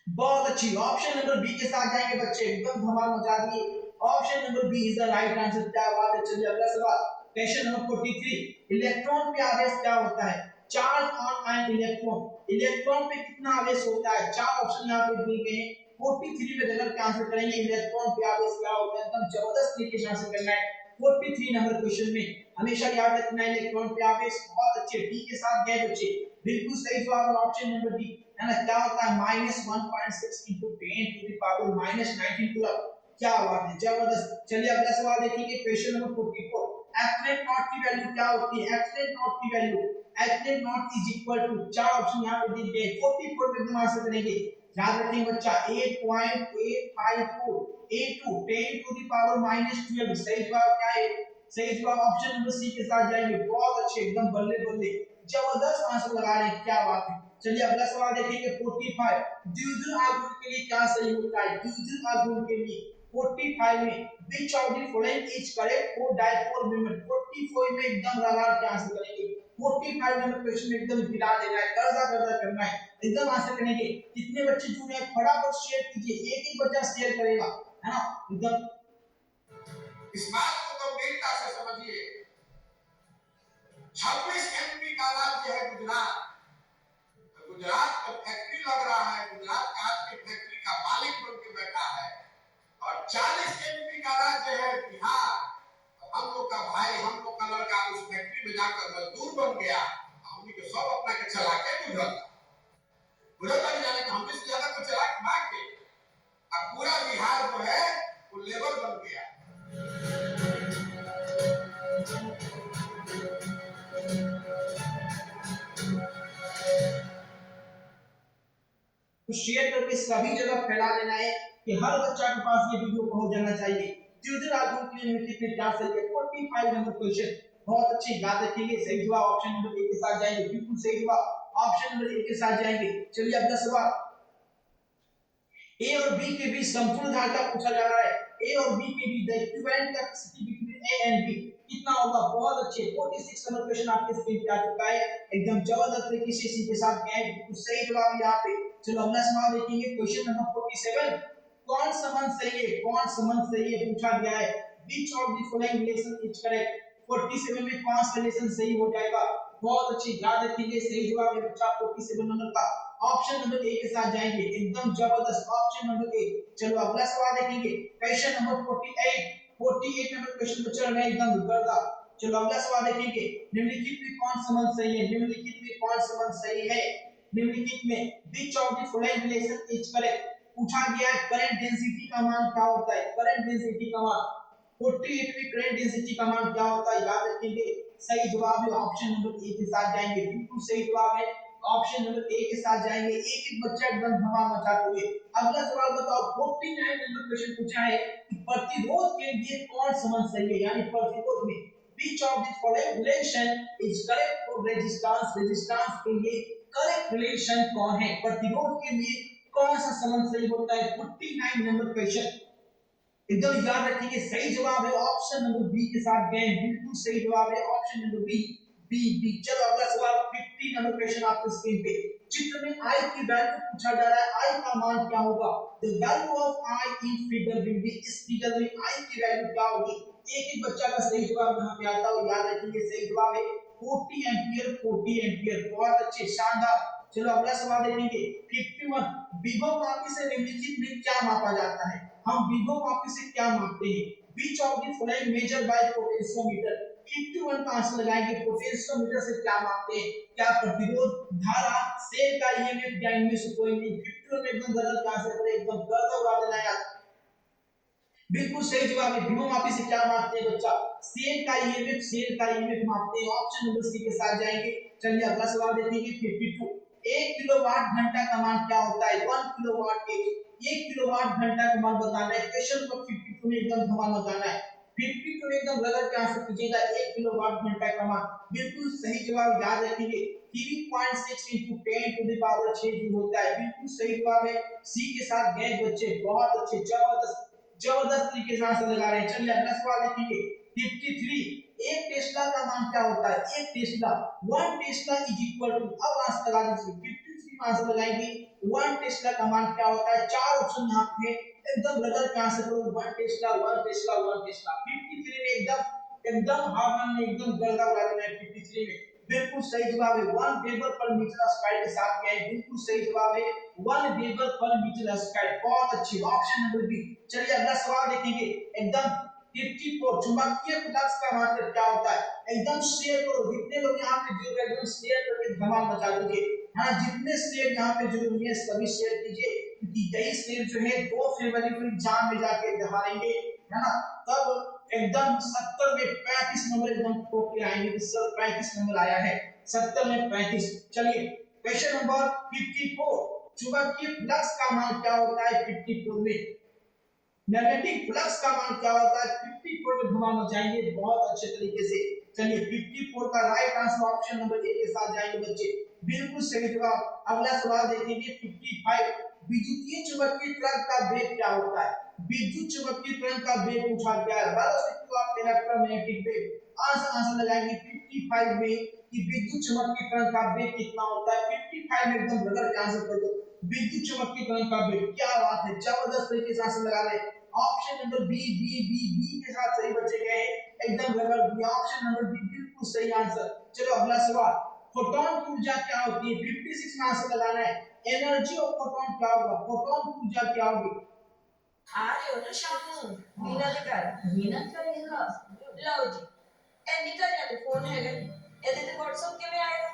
बहुत अच्छी। ऑप्शन नंबर बी के साथ जाएंगे बच्चे, एकदम धमाल मचा दिए। Option number B is the right answer, क्या बात है। चलिए अगला सवाल, क्वेश्चन नंबर 43। इलेक्ट्रॉन पे आवेश क्या होता है? Charge on an electron. Electron पे कितना आवेश होता है? चार ऑप्शन यहाँ पे दिए गए हैं। 43 में जगह क्या आंसर करेंगे, इलेक्ट्रॉन पे आवेश क्या होता है, एकदम जबरदस्त तरीके से आंसर करना है 43 नंबर क्वेश्चन में। हमेशा याद रखना है इलेक्ट्रॉन पे आवेश, बहुत अच्छे। डी के साथ गए बच्चे, बिल्कुल सही जवाब ऑप्शन नंबर डी, है ना। क्या होता है, -1.6 × 10⁻⁻19 कूलम। क्या बात है, जबरदस्त। चलिए अगला सवाल देखेंगे, क्वेश्चन नंबर 44। एप्सिलॉन नॉट की वैल्यू क्या होती है? एप्सिलॉन नॉट की value, epsilon naught is equal to, चार ऑप्शन यहाँ पे दिए गए, 44 में एकदम आंसर करेंगे। याद रखेंगे बच्चा, 8.854 into 10⁻⁻12। सही जवाब क्या है? सही जवाब ऑप्शन नंबर सी के साथ जाएंगे, बहुत अच्छे, एकदम बल्ले बल्ले, जबरदस्त आंसर लगा रहे हैं, क्या बात है। चलिए अगला सवाल देखेंगे 45। द्विध्रुव आघूर्ण के लिए क्या सही होता है? द्विध्रुव आघूर्ण के लिए 45 में which of the following is correct for dipole moment? 44 में एकदम लगातार क्या आंसर करेंगे, 45 नंबर क्वेश्चन में एकदम गिरा देना है, कर्जा करना है, एकदम आंसर करेंगे। कितने बच्चे जुड़े हैं फटाफट शेयर कीजिए, एक एक बच्चा शेयर करेगा, है ना, एकदम। इस बात को गंभीरता से समझिए। 26 एमपी का राज्य है गुजरात। तो गुजरात का फैक्ट्री लग रहा है, गुजरात का आदमी फैक्ट्री का मालिक बन के बैठा है। और 40 एमपी का राज्य है बिहार। तो हम लोग का भाई, हम लोग का लड़का उस फैक्ट्री में जाकर मजदूर बन गया, हमने के सब अपना के चला के गुजरत नहीं जाने का, हमसे ज्यादा कुछ चला के भाग गए। अब पूरा बिहार जो है वो लेबर बन गया। तो शेयर करके सभी जगह फैला देना है कि हर बच्चा के पास ये वीडियो पहुंच जाना चाहिए। द्विध्रुव आघूर्ण के लिए कितने क्या सही है? 45 नंबर क्वेश्चन, बहुत अच्छे, याद रखेंगे। सही जवाब ऑप्शन नंबर ए के साथ जाएंगे, बिल्कुल सही जवाब ऑप्शन नंबर ए के साथ जाएंगे। चलिए अगला सवाल, ए और बी के बीच समतुल्य धारिता पूछा जा रहा है। ए और बी के बीच the equivalent capacity between A and B कितना होगा? बहुत अच्छे, 46 नंबर क्वेश्चन आपके स्क्रीन पे आ चुका है, एकदम जबरदस्त तरीके से इसी के साथ गए, बिल्कुल सही जवाब यहाँ पे। चलो अगला सवाल देखेंगे, क्वेश्चन नंबर 47। कौन संबंध सही है? कौन संबंध सही है पूछा गया है। Which of the following relation is correct? 47 में कौन सा रिलेशन सही हो जाएगा? बहुत अच्छी, याद रखिए सही जवाब है बच्चा 47 नंबर का, ऑप्शन नंबर ए के साथ जाएंगे, एकदम जबरदस्त, ऑप्शन नंबर ए। चलो अगला सवाल देखेंगे, क्वेश्चन नंबर 48 नंबर क्वेश्चन पर चल रहे हैं, एकदम गर्दा। चलो अगला सवाल देखेंगे, निम्नलिखित में कौन संबंध सही है? निम्नलिखित में कौन संबंध सही है? निम्नलिखित में which of the following relation is correct? पूछा गया है करंट डेंसिटी का मान क्या होता है? करंट डेंसिटी का मान 48 में करंट डेंसिटी का मान क्या होता है? याद रखेंगे, सही जवाब है ऑप्शन नंबर ए के साथ जाएंगे, बिल्कुल सही जवाब है ऑप्शन नंबर ए के साथ जाएंगे। एक एक बच्चा एकदम धमाल मचाते हुए। अगला सवाल बताओ, 49 नंबर क्वेश्चन पूछा है कि प्रतिरोध के लिए कौन संबंध सही है? यानी प्रतिरोध में which of the following relation is correct for resistance? Resistance के लिए करेक्ट रिलेशन कौन है? प्रतिरोध के लिए कौन सा संबंध सही होता है? 49 नंबर क्वेश्चन, एकदम याद रखिए, सही जवाब है ऑप्शन नंबर बी के साथ गए, बिल्कुल सही जवाब है ऑप्शन नंबर बी, बी। चलो अगला सवाल 50 नंबर क्वेश्चन आपके स्क्रीन पे, चित्र में I की वैल्यू पूछा जा रहा है, I का मान क्या होगा? The value of I in figure will be, इस फिगर में I की वैल्यू क्या होगी? एक एक बच्चा का सही जवाब यहाँ पे आता है, याद रखिए सही जवाब है 40 एम्पियर, 40 एम्पियर, बहुत अच्छे, शानदार। चलो अगला सवाल देखेंगे 51। विभव मापी से निम्नलिखित में क्या मापा जाता है? हम विभव मापी से क्या मापते हैं? Which of the following measure by potentiometer? 51 का आंसर लगाएंगे। पोटेंशियोमीटर से क्या मापते हैं? क्या प्रतिरोध, धारा, सेल का ईएमएफ या इनमें से कोई नहीं? 51 में एकदम गलत का आंसर करें, एकदम गलत उड़ा देना यार। बिल्कुल सही जवाब है। ध्रुवमापी से क्या मापते हैं बच्चा? सेल का ईएमएफ, सेल का ईएमएफ मापते हैं। ऑप्शन नंबर सी के साथ जाएंगे। चलिए अगला सवाल देखेंगे 52। 1 किलोवाट घंटा का मान क्या होता है? 1 किलोवाट 1 किलोवाट घंटा का मान बताना है। क्वेश्चन को 52 में एकदम धमाल मचाना है। 52 में एकदम रगड़ के आंसर कीजिएगा। 1 किलोवाट घंटा का मान बिल्कुल सही जवाब याद रखिए। 3.6 into 10 to the power 6 joule होता है। बिल्कुल सही जवाब है। सी के साथ गए बच्चे, बहुत अच्छे, जबरदस्त जबरदस्त तरीके से आंसर लगा रहे हैं। चलिए अगला सवाल देखेंगे 53। एक टेस्ला का मान क्या होता है? एक tesla, 1 tesla is equal to, अब आंसर लगा दीजिए। 53 में आंसर लगाएंगे 1 टेस्ला का मान क्या होता है? चार ऑप्शन यहाँ पे एकदम रगड़ के आंसर करो। 1 टेस्ला 1 टेस्ला 1 टेस्ला। 53 में एकदम हार्मन में एकदम गड़गड़ा उड़ा देना है। 53 में बिल्कुल सही जवाब है 1 वेबर पर मीटर स्क्वायर के साथ गए। बिल्कुल सही जवाब है 1 वेबर पर मीटर स्क्वायर। बहुत अच्छी, ऑप्शन नंबर बी। चलिए अगला सवाल देखेंगे एकदम 54। चुंबकीय फ्लक्स का मतलब क्या होता है? एकदम शेयर करो, जितने लोग यहाँ पे जुड़ गए एकदम शेयर करके धमाल मचा दीजिए। हाँ, जितने शेयर यहाँ पे जुड़े हुए हैं सभी शेयर कीजिए, क्योंकि यही शेयर जो है 2 फरवरी को एग्जाम में जाके दहाड़ेंगे, है ना? तब एकदम 70 में 35 नंबर एकदम ठोक के आएंगे कि सर 35 नंबर आया है। 70 में 35। चलिए क्वेश्चन नंबर 54। चुंबकीय फ्लक्स का मान क्या होता है 54 में? मैग्नेटिक फ्लक्स का मान क्या होता है? 54 में धमाल मचाएंगे बहुत अच्छे तरीके से। चलिए 54 का right answer option number A के साथ जाएंगे बच्चे। बिल्कुल सही जवाब। अगला सवाल देखेंगे 55। विद्युतीय चुंबकीय तरंग का वेग क्या होता है? विद्युत चुंबकीय तरंग का वेग पूछा गया है। 12 इलेक्ट्रोमैग्नेटिक वेव। आंसर लगाएंगे 55 में कि विद्युत चुंबकीय तरंग का वेग कितना होता है? 55 में एकदम रगड़ के आंसर कर दो। विद्युत चुंबकीय तरंग का वेग, क्या बात है, जबरदस्त तरीके से आंसर लगा रहे। Option number B B B B के साथ सही बच्चे गए, एकदम रगड़ दिया। ऑप्शन नंबर बी बिल्कुल सही आंसर। चलो अगला सवाल, फोटॉन की ऊर्जा क्या होती है? 56 में आंसर लगाना है। एनर्जी ऑफ फोटॉन क्या होगा? फोटॉन की ऊर्जा क्या होगी? आ रहे हो ना शामू मीना दे घर मीना का यहाँ लो जी ए निकल जा तू फोन है गए ए दे व्हाट्सएप के में आएगा।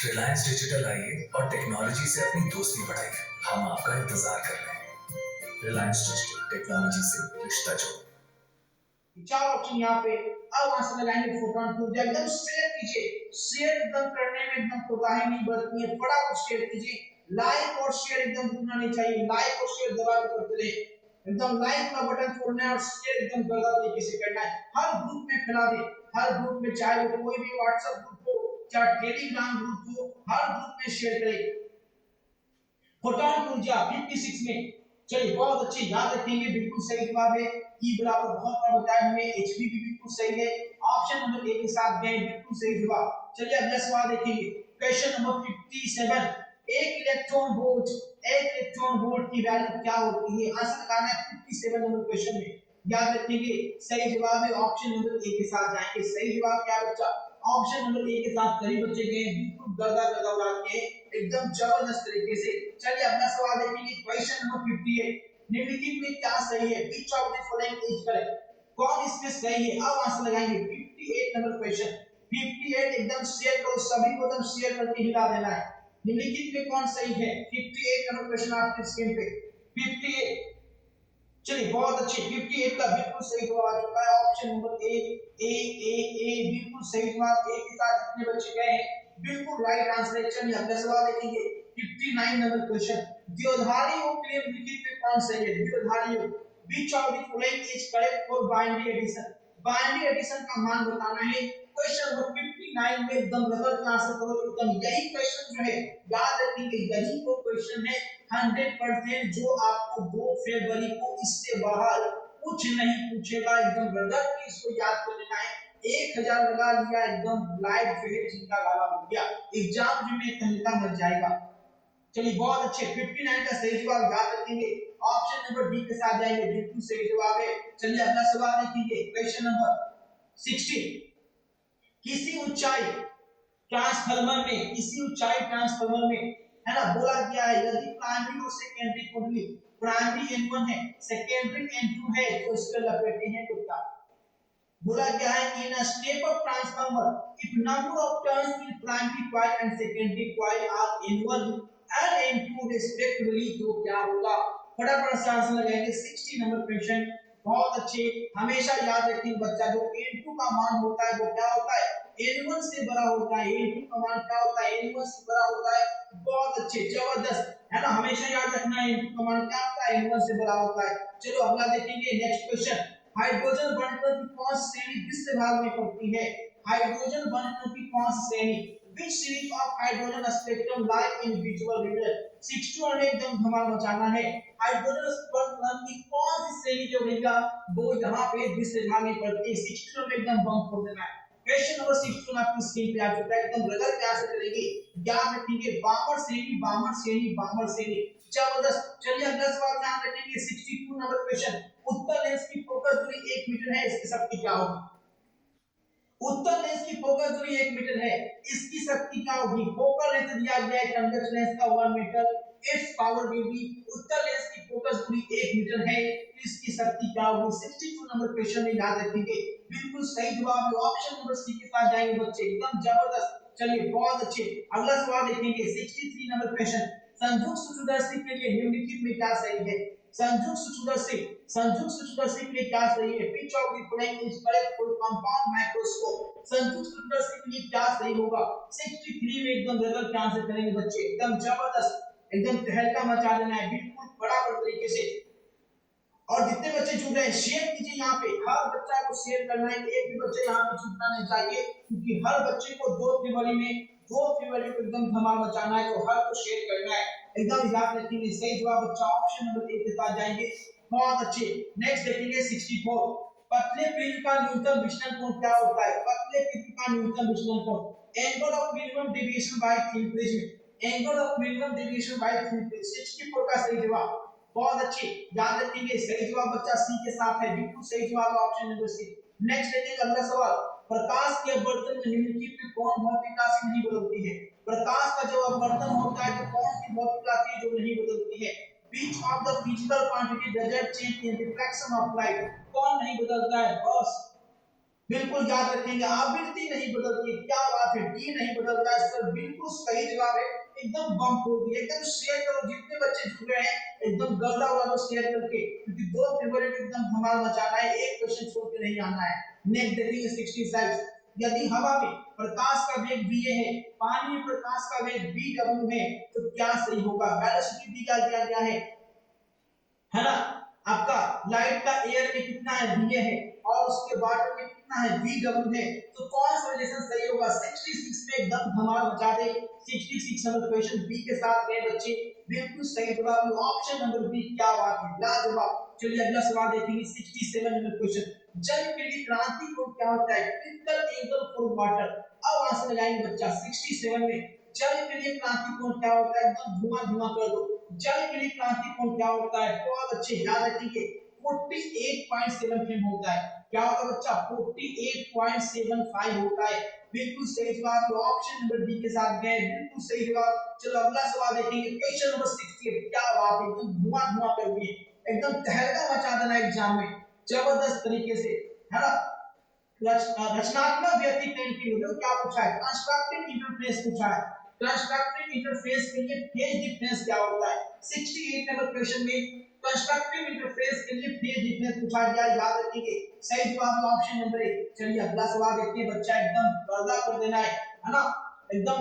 रिलायंस डिजिटल आइए और टेक्नोलॉजी से अपनी दोस्ती बढ़ाइए। हम आपका इंतजार कर रहे हैं। रिलायंस डिजिटल, टेक्नोलॉजी से रिश्ता जोड़ो। चार ऑप्शन यहाँ पे। अब आंसर लगाएंगे फोटॉन की ऊर्जा। एकदम शेयर कीजिए, शेयर एकदम करने में एकदम कोताही नहीं बरतनी है, फटाफट शेयर कीजिए। लाइक और शेयर एकदम रुकना नहीं चाहिए, लाइक और शेयर दबा के करते रहे। एकदम लाइक का बटन छोड़ना है और शेयर एकदम गलत तरीके से करना है। हर ग्रुप में फैला दे, हर ग्रुप में, चाहे वो कोई भी व्हाट्सएप ग्रुप हो चाहे टेलीग्राम ग्रुप हो, हर ग्रुप में शेयर करें। फोटॉन की ऊर्जा 56 में। चलिए बहुत अच्छे, याद रखेंगे, बिल्कुल सही जवाब है। E बराबर बहुत बार बताया हमने, Hv भी बिल्कुल सही है। ऑप्शन नंबर ए के साथ गए, बिल्कुल सही जवाब। चलिए अगला सवाल देखेंगे क्वेश्चन नंबर 57। एक इलेक्ट्रॉन वोल्ट की वैल्यू क्या होती है? आंसर लगाना है 57 नंबर क्वेश्चन में। याद रखेंगे सही जवाब है ऑप्शन नंबर ए के साथ जाएंगे। सही जवाब क्या बच्चा? ऑप्शन नंबर ए के साथ सही बच्चे गए, बिल्कुल गदा उड़ा के एकदम जबरदस्त तरीके से। चलिए अगला सवाल देखेंगे क्वेश्चन नंबर 58। निम्नलिखित में क्या सही है? Which of the following is correct? कौन इसमें सही है? अब आंसर लगाएंगे 58 नंबर क्वेश्चन। 58 एकदम शेयर करो, सभी को एकदम शेयर करके हिला देना है। निम्नलिखित में कौन सही है? 58 नंबर क्वेश्चन आपके स्क्रीन पे 58। चलिए बहुत अच्छे, 58 का बिल्कुल सही जवाब आ चुका है। ऑप्शन नंबर ए बिल्कुल सही जवाब। ए के साथ जितने बच्चे गए हैं बिल्कुल राइट आंसर है। चलिए अगला सवाल देखेंगे 59 नंबर क्वेश्चन। द्विआधारी योग के निम्नलिखित में कौन सही है? द्विआधारी योग, which of the following is correct for binary addition? Binary addition का मान बताना है। क्वेश्चन नंबर 59 में एकदम रगड़ के आंसर करो। एकदम यही क्वेश्चन जो है याद रखेंगे, यही वो क्वेश्चन है 100% जो आपको 2 फरवरी को इससे बाहर कुछ नहीं पूछेगा। एकदम रगड़ के इसको याद कर लेना है। 1000 लगा लिया, एकदम लाइव जो है जिनका गाला हो गया, एग्जाम जो में तहलका मच जाएगा। चलिए बहुत अच्छे, 59 का सही जवाब याद रखेंगे। ऑप्शन नंबर डी के साथ जाएंगे, बिल्कुल सही जवाब है। चलिए अगला सवाल देखेंगे क्वेश्चन नंबर 60। किसी ऊंचाई ट्रांसफार्मर में है ना। बोला गया है यदि प्राइमरी और सेकेंडरी कुंडली, प्राइमरी N1 है, सेकेंडरी N2 है, तो इसको लपेटे हैं तो क्या बोला गया है in a step of transformer if number of turns in primary coil and secondary coil are N1 and N2 respectively, तो क्या होगा। फटाफट से आंसर लगाएंगे 60 नंबर क्वेश्चन। बहुत अच्छे, हमेशा याद रखेंगे बच्चा, जो N2 का मान होता है वो क्या होता है, N1 से बड़ा होता है। N2 का मान क्या होता है, N1 से बड़ा होता है। बहुत अच्छे, जबरदस्त, है ना। हमेशा याद रखना है N2 का मान क्या होता है, N1 से बड़ा होता है। चलो अगला देखेंगे, नेक्स्ट क्वेश्चन। हाइड्रोजन बंधन की कौन सी श्रेणी किस भाग में पड़ती है। हाइड्रोजन बंधन की कौन सी श्रेणी, which series of hydrogen spectrum lie in visual region। 61 में एकदम धमाल मचाना है। हाइड्रोजन बंधन की कौन सी श्रेणी जो रहेगा वो यहाँ पे दूसरे भाग में पड़ती है। 61 में एकदम बम फोड़ देना है। क्वेश्चन नंबर 61 आपकी स्क्रीन पे आ चुका है, एकदम रगड़ के आंसर करेंगे। याद रखेंगे बामर श्रेणी, बामर श्रेणी, बामर श्रेणी, जबरदस्त। चलिए अगला सवाल ध्यान रखेंगे 62 नंबर क्वेश्चन। उत्तर लेंस की फोकस दूरी 1 मीटर है, इसकी शक्ति क्या होगी। उत्तर लेंस की फोकस दूरी 1 मीटर है, इसकी शक्ति क्या होगी। फोकल लेंथ दिया गया है कन्वेक्स लेंस का 1 metre, its power will be. उत्तर लेंस की फोकस दूरी 1 मीटर है, इसकी शक्ति क्या होगी। 62 नंबर क्वेश्चन में याद रखेंगे। बिल्कुल सही जवाब ऑप्शन नंबर सी के साथ जाएंगे बच्चे, एकदम जबरदस्त। चलिए बहुत अच्छे, अगला सवाल देखेंगे 63 नंबर क्वेश्चन। संयुक्त सूक्ष्मदर्शी के लिए निम्नलिखित में क्या सही है। संयुक्त सूक्ष्मदर्शी, संयुक्त सूक्ष्मदर्शी के लिए क्या सही है। Pitch of the following is correct for compound microscope. संयुक्त सूक्ष्मदर्शी के लिए क्या सही होगा। 63 में एकदम गजब के आंसर करेंगे बच्चे, एकदम जबरदस्त, एकदम तहलका मचा देना है बिल्कुल बराबर तरीके से। और जितने बच्चे जुड़ रहे हैं शेयर कीजिए, यहाँ पे हर बच्चा को शेयर करना है, एक भी बच्चे यहाँ पे छूटना नहीं चाहिए, क्योंकि हर बच्चे को 2 फरवरी को एकदम धमाल मचाना है, तो हर को शेयर करना है। एकदम याद रखेंगे, सही जवाब बच्चा ऑप्शन नंबर 1 के साथ जाएंगे। बहुत अच्छे, नेक्स्ट देखेंगे 64। पतले प्रिज्म का न्यूनतम विचलन कोण क्या होता है। पतले प्रिज्म का न्यूनतम विचलन कोण, angle of minimum deviation bye thin prism, angle of minimum deviation bye thin prism. 64 का सही जवाब, बहुत अच्छे, याद रखेंगे सही जवाब बच्चा सी के साथ है, बिल्कुल सही जवाब ऑप्शन नंबर सी। नेक्स्ट देखेंगे अगला सवाल। प्रकाश के अपवर्तन में निम्नलिखित में कौन भौतिक राशि नहीं बदलती है। प्रकाश का जब अपवर्तन होता है तो कौन सी भौतिक राशि जो नहीं बदलती है। Which of the physical quantity doesn't change in reflection of light। कौन नहीं बदलता है, बस बिल्कुल याद रखेंगे, आवृत्ति नहीं बदलती। क्या बात है, डी नहीं बदलता है, सर बिल्कुल सही जवाब है, एकदम बम फोड़ दिया। एकदम शेयर करो, जितने बच्चे जुड़ रहे हैं एकदम गर्दा उड़ा दो शेयर करके, क्योंकि 2 फरवरी को एकदम धमाल मचाना है, एक क्वेश्चन छोड़ के नहीं आना है। नेक्स्ट देखेंगे 66। यदि हवा में प्रकाश का वेग v है, पानी में प्रकाश का वेग v है, तो क्या सही होगा। वेलोसिटी दी गया है ना। आपका लाइट का एयर में कितना है va है, और उसके वाटर में कितना है vw है, तो कौन सा रिलेशन सही होगा। 66 में एकदम धमाल मचा दे। 66 नंबर क्वेश्चन बी के साथ गए बच्चे, बिल्कुल सही जवाब ऑप्शन नंबर बी। क्या बात है, लाजवाब। चलिए अगला सवाल देखेंगे 67 नंबर क्वेश्चन। जल के लिए क्रांति कोण क्या होता है। Critical angle for water. अब आंसर लगाएंगे बच्चा 67 में। जल के लिए क्रांति कोण क्या होता है, एकदम धुआं कर दो। जल के लिए क्रांति कोण क्या होता है, बहुत अच्छे, याद रखिए 48.75 होता है। क्या होता है बच्चा, 48.75 होता है, बिल्कुल सही जवाब ऑप्शन नंबर डी के साथ गए, बिल्कुल सही जवाब। चलो अगला सवाल देखेंगे क्वेश्चन नंबर 68। क्या बात है, एकदम धुआं कर दिए, एकदम तहलका मचा देना एग्जाम में जबरदस्त तरीके से, है ना। रचनात्मक व्यक्तित्व के लिए क्या पूछा है, कंस्ट्रक्टिव इंटरफेस पूछा है। कंस्ट्रक्टिव इंटरफेस के लिए फेज डिफरेंस क्या होता है। 68 नंबर क्वेश्चन में कंस्ट्रक्टिव इंटरफेस के लिए फेज डिफरेंस पूछा गया, याद रखिए सही जवाब ऑप्शन नंबर 1। चलिए अगला सवाल देखते हैं बच्चा, एकदम गर्दा कर देना है ना, एकदम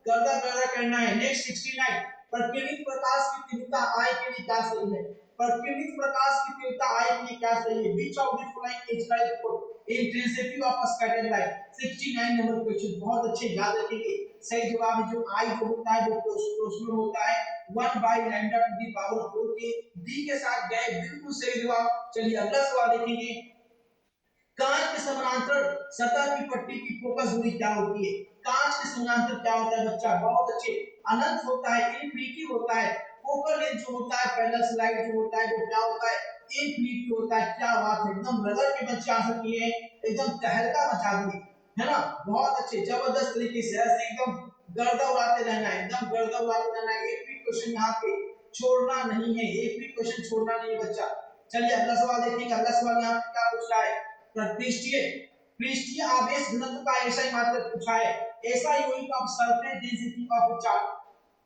गर्दा करना है। नेक्स्ट 69। प्रतिबिंबित प्रकाश की तीव्रता आई के लिए क्या सही है। प्रतिबिंबित प्रकाश की तीव्रता आई के लिए क्या सही है। Which of the following is correct for intensity of scattered light. 69 number question, बहुत अच्छे, याद रखिए सही जवाब है जो आई जो होता है वो रोशनी होता है 1 by lambda to the power 4 के डी के साथ गए, बिल्कुल सही जवाब। चलिए अगला सवाल देखेंगे। कांच के समानांतर सतह की पट्टी की फोकस दूरी क्या होती है। कांच के समानांतर क्या होता है बच्चा, बहुत अच्छे, अनंत होता है, इनफिनिटी होता है। फोकल लेंथ जो होता है, पैरेलल स्लाइड जो होता है वो क्या होता है, इनफिनिटी होता है। क्या बात है, एकदम रगड़ के बच्चे आंसर किए हैं, एकदम तहलका मचा दिए, है ना। बहुत अच्छे, जबरदस्त तरीके से ऐसे एकदम गर्दा उड़ाते रहना है, एकदम गर्दा उड़ाते रहना है। एक भी क्वेश्चन यहाँ पे छोड़ना नहीं है, एक भी क्वेश्चन छोड़ना नहीं है बच्चा। चलिए अगला सवाल देखेंगे। अगला सवाल यहाँ पे क्या पूछ रहा है? पृष्ठीय पृष्ठीय आवेश घनत्व का ऐसा ही मात्रक पूछा है। ऐसा unit of surface density of charge.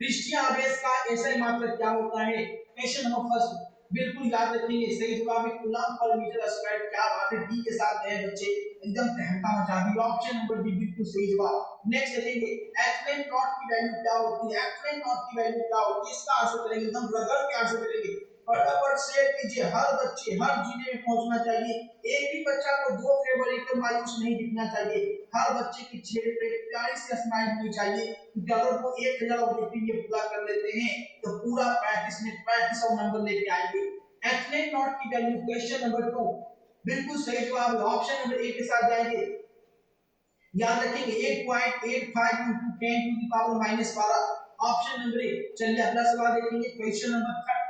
पृष्ठीय आवेश का ऐसा ही मात्रक क्या होता है? क्वेश्चन नंबर फर्स्ट बिल्कुल याद रखेंगे। सही जवाब है कूलम पर मीटर स्क्वायर। क्या बात है, डी के साथ गए बच्चे, एकदम तहलका मचा दिया। ऑप्शन नंबर बी बिल्कुल सही जवाब। नेक्स्ट देखेंगे एप्सिलॉन नॉट की वैल्यू क्या होती है? एप्सिलॉन नॉट की वैल्यू क्या होती है? इसका आंसर करेंगे, एकदम रगड़ के आंसर करेंगे। फटाफट शेयर कीजिए, हर बच्चे हर जिले में पहुंचना चाहिए। एक भी बच्चा को दो फेवर एकदम मायूस नहीं दिखना चाहिए। हर बच्चे की चेहरे पे प्यारी सी स्माइल होनी चाहिए, क्योंकि अगर वो 1000 ऑब्जेक्टिव ये पूरा कर लेते हैं तो पूरा 35 में 3500 नंबर लेके आएंगे। एप्सिलॉन नॉट की वैल्यू क्वेश्चन नंबर 2 बिल्कुल सही जवाब है। ऑप्शन नंबर ए के साथ जाएंगे। याद रखेंगे 8.85 into 10 to the power -12। Option number A. चलिए अगला सवाल देखेंगे, क्वेश्चन नंबर 3।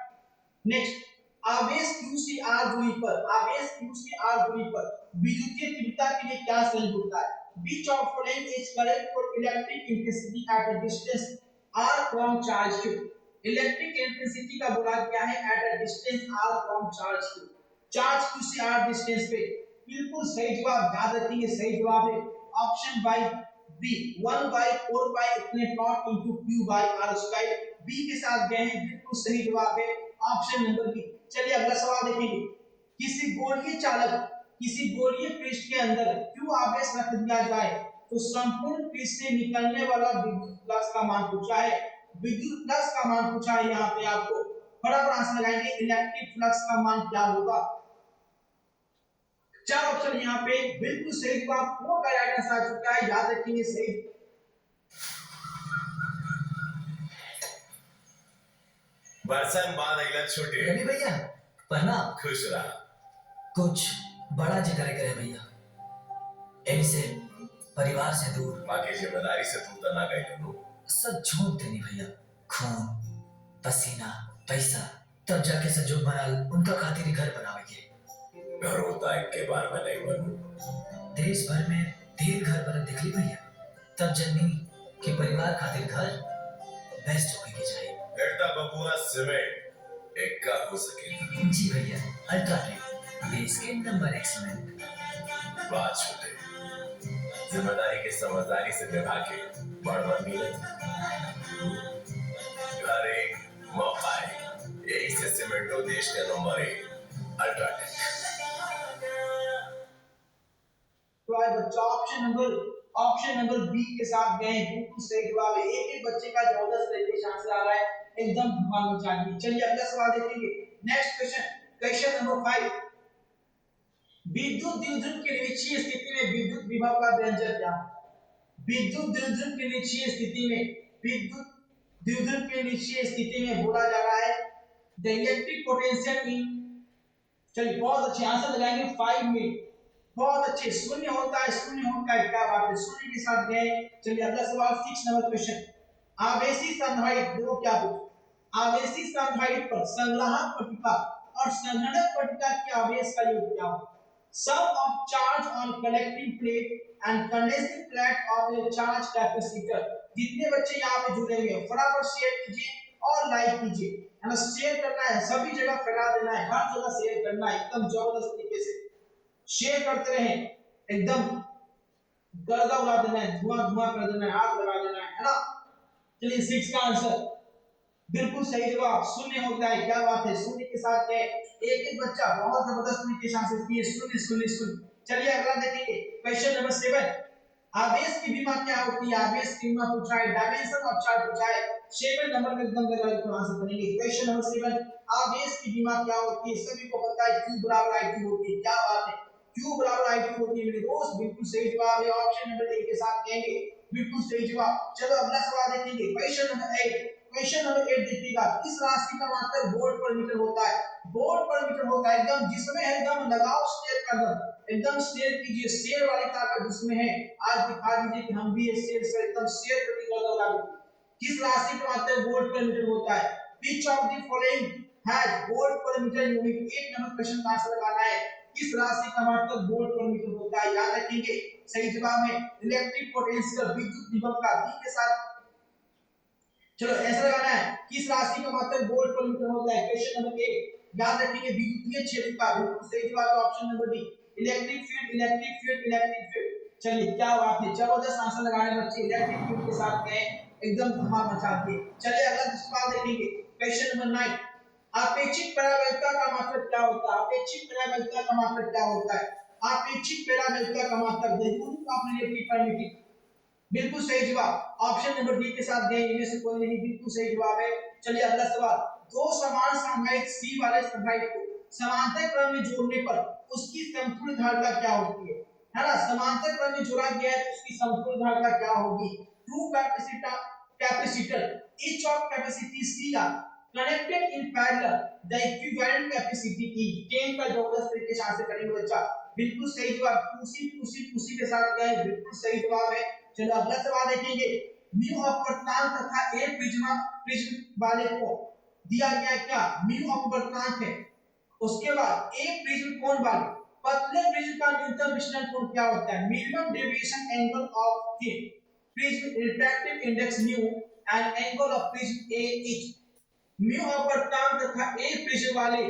नेक्स्ट आवेश q से r दूरी पर, आवेश q से r दूरी पर विद्युतीय तीव्रता के लिए क्या सही होता है? Which of following is correct for electric intensity at a distance r from charge q? Electric intensity का बोला क्या है? at a distance r from charge q। Charge q से r डिस्टेंस पे बिल्कुल सही जवाब। याद रखिए सही जवाब है ऑप्शन बाई बी 1/4 पाई इतने naught into q by r square. B के साथ गए हैं, बिल्कुल सही जवाब है ऑप्शन नंबर बी। चलिए अगला सवाल देखेंगे। किसी गोलीय चालक, किसी गोलीय पृष्ठ के अंदर क्यों आवेश रख दिया जाए तो संपूर्ण पृष्ठ से निकलने वाला विद्युत फ्लक्स का मान पूछा है। विद्युत फ्लक्स का मान पूछा है यहाँ पे आपको, फटाफट आंसर लगाएंगे। इलेक्ट्रिक फ्लक्स का मान क्या होगा? चार ऑप्शन यहाँ पे बिल्कुल सही जवाब। फोर का राइट आंसर आ चुका है, याद रखेंगे सही। बरसन बाद अगला छोटे रवि भैया प्रणाम। खुश रहा। कुछ बड़ा जिक्र करे भैया, ऐसे परिवार से दूर, बाकी जिम्मेदारी से तू तना गई दोनों सब झोंक देनी भैया। खून पसीना पैसा, तब जाके संजोग बनाल उनका खातिर घर बनावेंगे। घर होता है के बार में नहीं बनू। देश भर में ढेर घर बनत दिखली भैया, तब जननी कि परिवार खातिर घर बेस्ट होके के चाहिए। बेटा बबुआ सीमेंट एक का हो सकेगा। जी भैया, अल्ट्राटेक देश के नंबर एक्सीलेंट। बात छोटे, जिम्मेदारी की समझदारी से निभा के बढ़ मिले। घर एक मौका है, यही से सीमेंटो देश का नंबर 1 अल्ट्राटेक। तो आए बच्चा ऑप्शन नंबर बी के साथ गए, बिल्कुल सही जवाब है। एक बच्चे का जबरदस्त तरीके से आंसर आ रहा है, एकदम धमाल मचा दिया। चलिए अगला सवाल देखेंगे। Next question number 5। विद्युत द्विध्रुव के निष्क्रिय स्थिति में विद्युत विभव का व्यंजक क्या है? विद्युत द्विध्रुव की निष्क्रिय स्थिति में, विद्युत द्विध्रुव की निष्क्रिय स्थिति में बोला जा रहा है द इलेक्ट्रिक पोटेंशियल इन। चलिए बहुत अच्छे आंसर लगाएंगे 5 मिनट, बहुत अच्छे। शून्य होता है, शून्य होता है, क्या बात है, शून्य के साथ गए। चलिए अगला सवाल 6 नंबर क्वेश्चन। आवेशी संधारित्र देखो क्या पूछा। आवेशी संधारित्र पर संग्राहक पट्टिका और संघनक पट्टिका के आवेश का योग क्या होगा? Sum of charge on collecting plate and condensing plate of a charge capacitor। जितने बच्चे यहाँ पे जुड़े हुए हैं फटाफट शेयर कीजिए और लाइक कीजिए, है ना। शेयर करना है, सभी जगह फैला देना है, हर जगह शेयर करना है, एकदम जबरदस्त तरीके से शेयर करते रहें, एकदम गर्दा उड़ा देना है, धुआं धुआं कर देना है, आग लगा देना है ना। चलिए 6 का आंसर बिल्कुल सही जवाब शून्य होता है, क्या बात है। शून्य के साथ है एक बच्चा, बहुत जबरदस्त तरीके से आंसर किए, शून्य शून्य शून्य। चलिए अगला देखेंगे क्वेश्चन नंबर 7। आवेश की विमा क्या होती है? आवेश की विमा पूछा है, डायमेंशन ऑफ चार्ज पूछा है। 7 नंबर में एकदम गलत आंसर करेंगे। क्वेश्चन नंबर 7 आवेश की विमा क्या होती है? सभी को पता है Q बराबर I2 होती है, क्या बात है, Q बराबर I2 होती है मेरे दोस्त, बिल्कुल सही जवाब है। ऑप्शन नंबर ए के साथ कहेंगे, बिल्कुल सही जवाब। चलो अगला सवाल देखेंगे क्वेश्चन नंबर 8। क्वेश्चन नंबर 8 देखिएगा, इस राशि का मात्रक वोल्ट पर मीटर होता है। वोल्ट पर मीटर होता है, एकदम जिसमें है, एकदम लगाओ शेयर का दम, एकदम शेयर कीजिए, शेयर वाली ताकत जिसमें है। आज दिखा दीजिए कि हम भी ये शेयर से एकदम शेयर करके गर्दा उड़ा देंगे। किस राशि का मात्रक वोल्ट पर मीटर होता है? Which of the following has volt पर मीटर यूनिट? 1 नंबर क्वेश्चन का आंसर लगाना है, किस राशि का मात्रक वोल्ट पर मीटर होता है? याद रखेंगे सही जवाब है इलेक्ट्रिक पोटेंशियल, विद्युत विभव का। बी के साथ चलो ऐसा लगाना है, किस राशि का मात्रक वोल्ट पर मीटर होता है? क्वेश्चन नंबर 1 याद रखेंगे, विद्युतीय क्षेत्र का बिल्कुल सही जवाब है option number D, electric field, electric field, electric field. चलिए क्या बात है, जबरदस्त आंसर लगाने बच्चे इलेक्ट्रिक फील्ड के साथ गए, एकदम धमाल मचा दिए। चलिए अगला सवाल देखेंगे, क्वेश्चन नंबर 9, आपेक्षिक परावैल्यता का मात्रक क्या होता है? आपेक्षिक परावैल्यता का मात्रक क्या होता है? आपेक्षिक परावैल्यता का मात्रक, the unit of relative permittivity, बिल्कुल सही जवाब ऑप्शन नंबर डी के साथ गए, इनमें से कोई नहीं, बिल्कुल सही जवाब है। चलिए अगला सवाल, दो समान संधारित्र सी वाले संधारित्र को समांतर क्रम में जोड़ने पर उसकी समतुल्य धारिता क्या होती है ना? समांतर क्रम में जोड़ा गया है तो उसकी समतुल्य धारिता क्या होगी? Two capacitor each of capacity C are connected in parallel, the equivalent capacity E, game का जबरदस्त तरीके से आंसर करेंगे बच्चा, बिल्कुल सही जवाब, टू सी के साथ गए, बिल्कुल सही जवाब है। चलो अगला सवाल देखेंगे, म्यू अपवर्तनांक तथा ए प्रिज्म वाले को दिया गया क्या? म्यू अपवर्तनांक है, उसके बाद ए प्रिज्म कोण वाले, पतले प्रिज्म का न्यूनतम विचलन कोण क्या होता है? Minimum deviation angle of thin prism refractive index mu and angle of prism A is, mu अपवर्तनांक तथा ए प्रिज्म वाले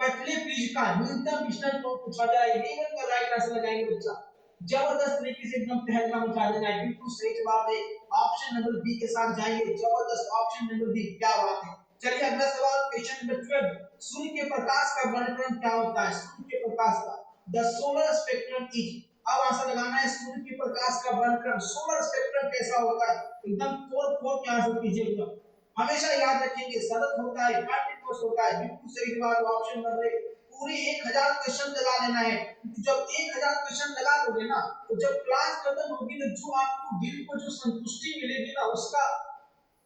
पतले प्रिज्म का न्यूनतम विचलन कोण पूछा जाए, ये का राइट आंसर लगाएंगे बच्चा, जबरदस्त तरीके से एकदम तहलका मचा देना है, बिल्कुल सही जवाब है, ऑप्शन नंबर बी के साथ जाएंगे, जबरदस्त ऑप्शन नंबर बी, क्या बात है। चलिए अगला सवाल, क्वेश्चन नंबर 12, सूर्य के प्रकाश का वर्णक्रम क्या होता है? सूर्य के प्रकाश का, द सोलर स्पेक्ट्रम इज, अब आंसर लगाना है, सूर्य के प्रकाश का वर्णक्रम, सोलर स्पेक्ट्रम कैसा होता है? एकदम तोड़ के आंसर कीजिएगा, हमेशा याद रखेंगे, सरल होता है, कांटिन्यूअस होता है, बिल्कुल सही जवाब ऑप्शन नंबर 1, पूरे 1000 क्वेश्चन लगा लेना है, जब 1000 क्वेश्चन लगा दोगे ना तो जब क्लास खत्म होगी तो जो आपको दिल को जो संतुष्टि मिलेगी ना उसका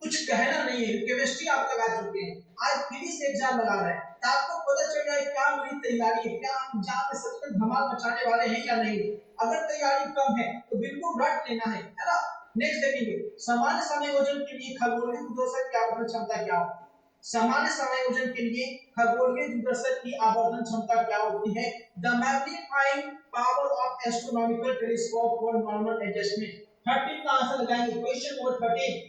कुछ कहना नहीं है। केमिस्ट्री आप लगा चुके हैं, आज फिनिश एग्जाम लगा रहे हैं, तो आपको पता चल जाए क्या मेरी तैयारी है, क्या हम जहाँ पे सच में धमाल मचाने वाले हैं या नहीं। अगर तैयारी कम है तो बिल्कुल रट लेना है ना। नेक्स्ट देखेंगे, सामान्य समायोजन के लिए खगोलीय दूरदर्शक की आवर्धन क्षमता क्या होती है? सामान्य समायोजन के लिए खगोलीय दूरदर्शक की आवर्धन क्षमता क्या होती है? The magnifying power of astronomical telescope for normal adjustment. 13 का आंसर लगाएंगे, क्वेश्चन नंबर 13,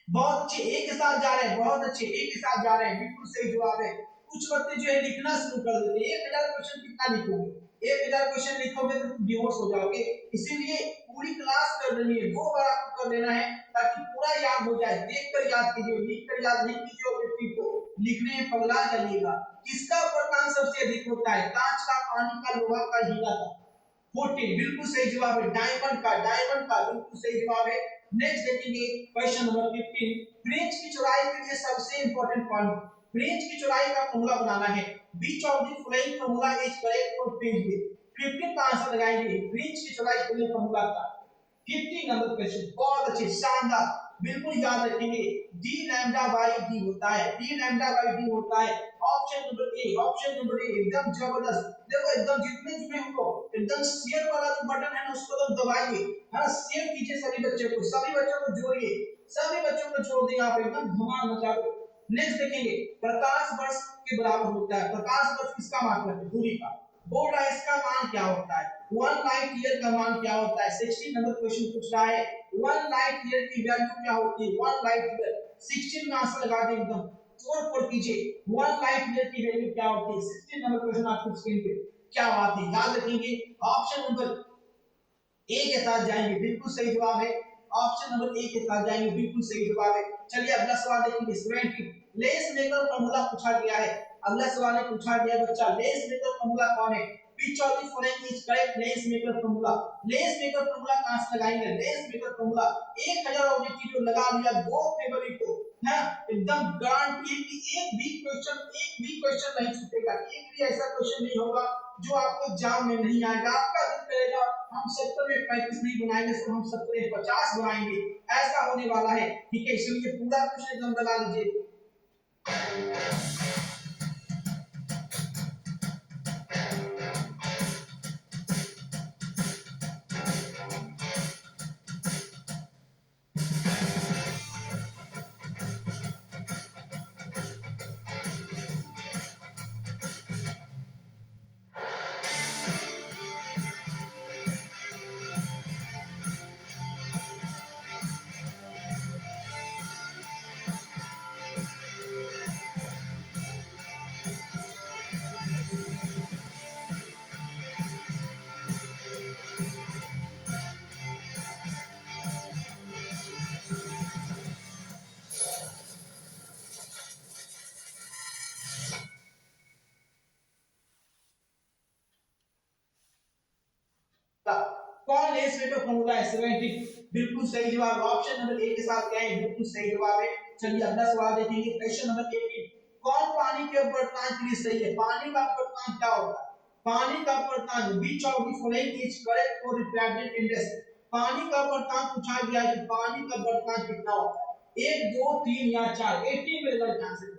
बहुत अच्छे, एक के साथ जा रहे हैं, बहुत अच्छे, एक के साथ जा रहे हैं, बिल्कुल सही जवाब है। कुछ बच्चे जो है लिखना शुरू कर देते हैं, 1000 क्वेश्चन कितना लिखोगे? 1000 क्वेश्चन लिखोगे तो तुम बेहोश हो जाओगे, इसीलिए पूरी क्लास कर लेनी है, 2 बार आपको कर लेना है ताकि पूरा याद हो जाए। देखकर याद कीजिए, लिखकर याद नहीं कीजिए, ऑब्जेक्टिव को लिखने में पगला जाइएगा। किसका वर्तमान सबसे अधिक होता है? कांच का, पानी का, लोहा का, हीरा का। 14 बिल्कुल सही जवाब है, डायमंड का बिल्कुल सही जवाब है। नेक्स्ट देखेंगे क्वेश्चन नंबर 15, फ्रेंच की चौड़ाई के लिए सबसे इंपॉर्टेंट पॉइंट, फ्रेंच की चौड़ाई का फॉर्मूला बनाना है, which of the following formula is correct for fringe width. 15 का आंसर लगाएंगे, फ्रेंच की चौड़ाई के लिए फॉर्मूला का 15 नंबर क्वेश्चन, बहुत अच्छे, शानदार, बिल्कुल याद रखेंगे, d लैम्डा बाय d होता है, d लैम्डा बाय d होता है, ऑप्शन नंबर ए एकदम जबरदस्त। देखो एकदम जितने जुड़े हो एकदम शेयर वाला जो बटन है ना उसको तो दबाइए, है ना, शेयर कीजिए सभी बच्चों को जोड़िए, सभी बच्चों को जोड़ दें आप, एकदम धमाल मचा दो। नेक्स्ट देखेंगे, प्रकाश वर्ष के बराबर होता है, प्रकाश वर्ष किसका मात्रक है? दूरी का, बोल रहा है इसका मान क्या होता है? 1 लाइट ईयर का मान क्या होता है? 16 नंबर क्वेश्चन पूछ रहा है, 1 लाइट ईयर की वैल्यू क्या होती है? 1 लाइट ईयर, 16 में आंसर लगा दें, एकदम तोड़ कीजिए, 1 लाइट ईयर की वैल्यू क्या होती है? 16 नंबर क्वेश्चन आपको स्क्रीन पे, क्या बात है, याद रखेंगे, ऑप्शन नंबर ए के साथ जाएंगे, बिल्कुल सही जवाब है, ऑप्शन नंबर ए के साथ जाएंगे, बिल्कुल सही जवाब है। चलिए अगला सवाल देखेंगे, 17 लेस मेकर फॉर्मूला पूछा गया है, अगला सवाल है पूछा गया बच्चा, लेस मेकर फॉर्मूला कौन है? which of the following is correct less maker formula, less maker formula कहां से लगाएंगे? लेस मेकर फॉर्मूला 1000 ऑब्जेक्टिव लगा लिया 2 फरवरी को, है एकदम गारंटी कि एक भी क्वेश्चन नहीं छूटेगा, एक भी ऐसा क्वेश्चन नहीं होगा जो आपको एग्जाम में नहीं आएगा। आपका दिल करेगा हम 70 में 35 नहीं बनाएंगे, सिर्फ हम 70 में 50 बनाएंगे, ऐसा होने वाला है, ठीक है, इसलिए पूरा क्वेश्चन एकदम लगा लीजिए। फॉर्मूला है 70। बिल्कुल सही जवाब, ऑप्शन नंबर ए के साथ क्या है, बिल्कुल सही जवाब है। चलिए अगला सवाल देखेंगे, क्वेश्चन नंबर 18। कौन पानी के अपवर्तनांक के लिए सही है? पानी का अपवर्तनांक क्या होता है? पानी का अपवर्तनांक which of the following is correct for refracted index. पानी का अपवर्तनांक पूछा गया है कि पानी का अपवर्तनांक कितना होता है, 1 2 3 या 4। 18 में गलत आंसर।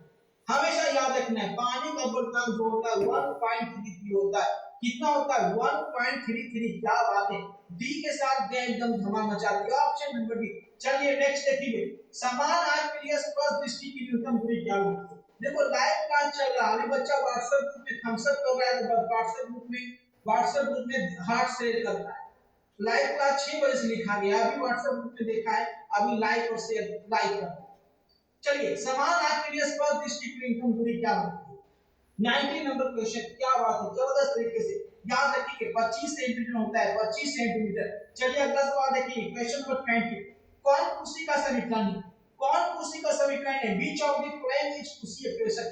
हमेशा याद रखना है पानी का अपवर्तनांक जो होता है 1.33 होता है। कितना होता है? 1.33। क्या बात है, डी के साथ गए एकदम धमाल मचा दिया, ऑप्शन नंबर डी। चलिए नेक्स्ट देखिए, समान आग के लिए स्पर्श दृष्टि की न्यूनतम दूरी क्या होती है? देखो लाइव क्लास चल रहा है, अभी बच्चा व्हाट्सएप ग्रुप में थम्स अप कर रहा है, तो व्हाट्सएप ग्रुप में हार्ट शेयर कर रहा है। लाइव क्लास 6 बजे से लिखा गया, अभी व्हाट्सएप ग्रुप में देखा है, अभी लाइक और शेयर लाइक कर रहा है। चलिए समान आग के लिए स्पर्श दृष्टि की न्यूनतम दूरी क्या होती है? 19 नंबर क्वेश्चन, क्या बात है, जबरदस्त तरीके से याद रखिए 25 सेंटीमीटर होता है, 25 सेंटीमीटर। चलिए अगला सवाल देखिए, क्वेश्चन नंबर 20। कौन कुर्सी का समीकरण है? कौन कुर्सी का समीकरण है? Which of the following is कुर्सी इक्वेशन।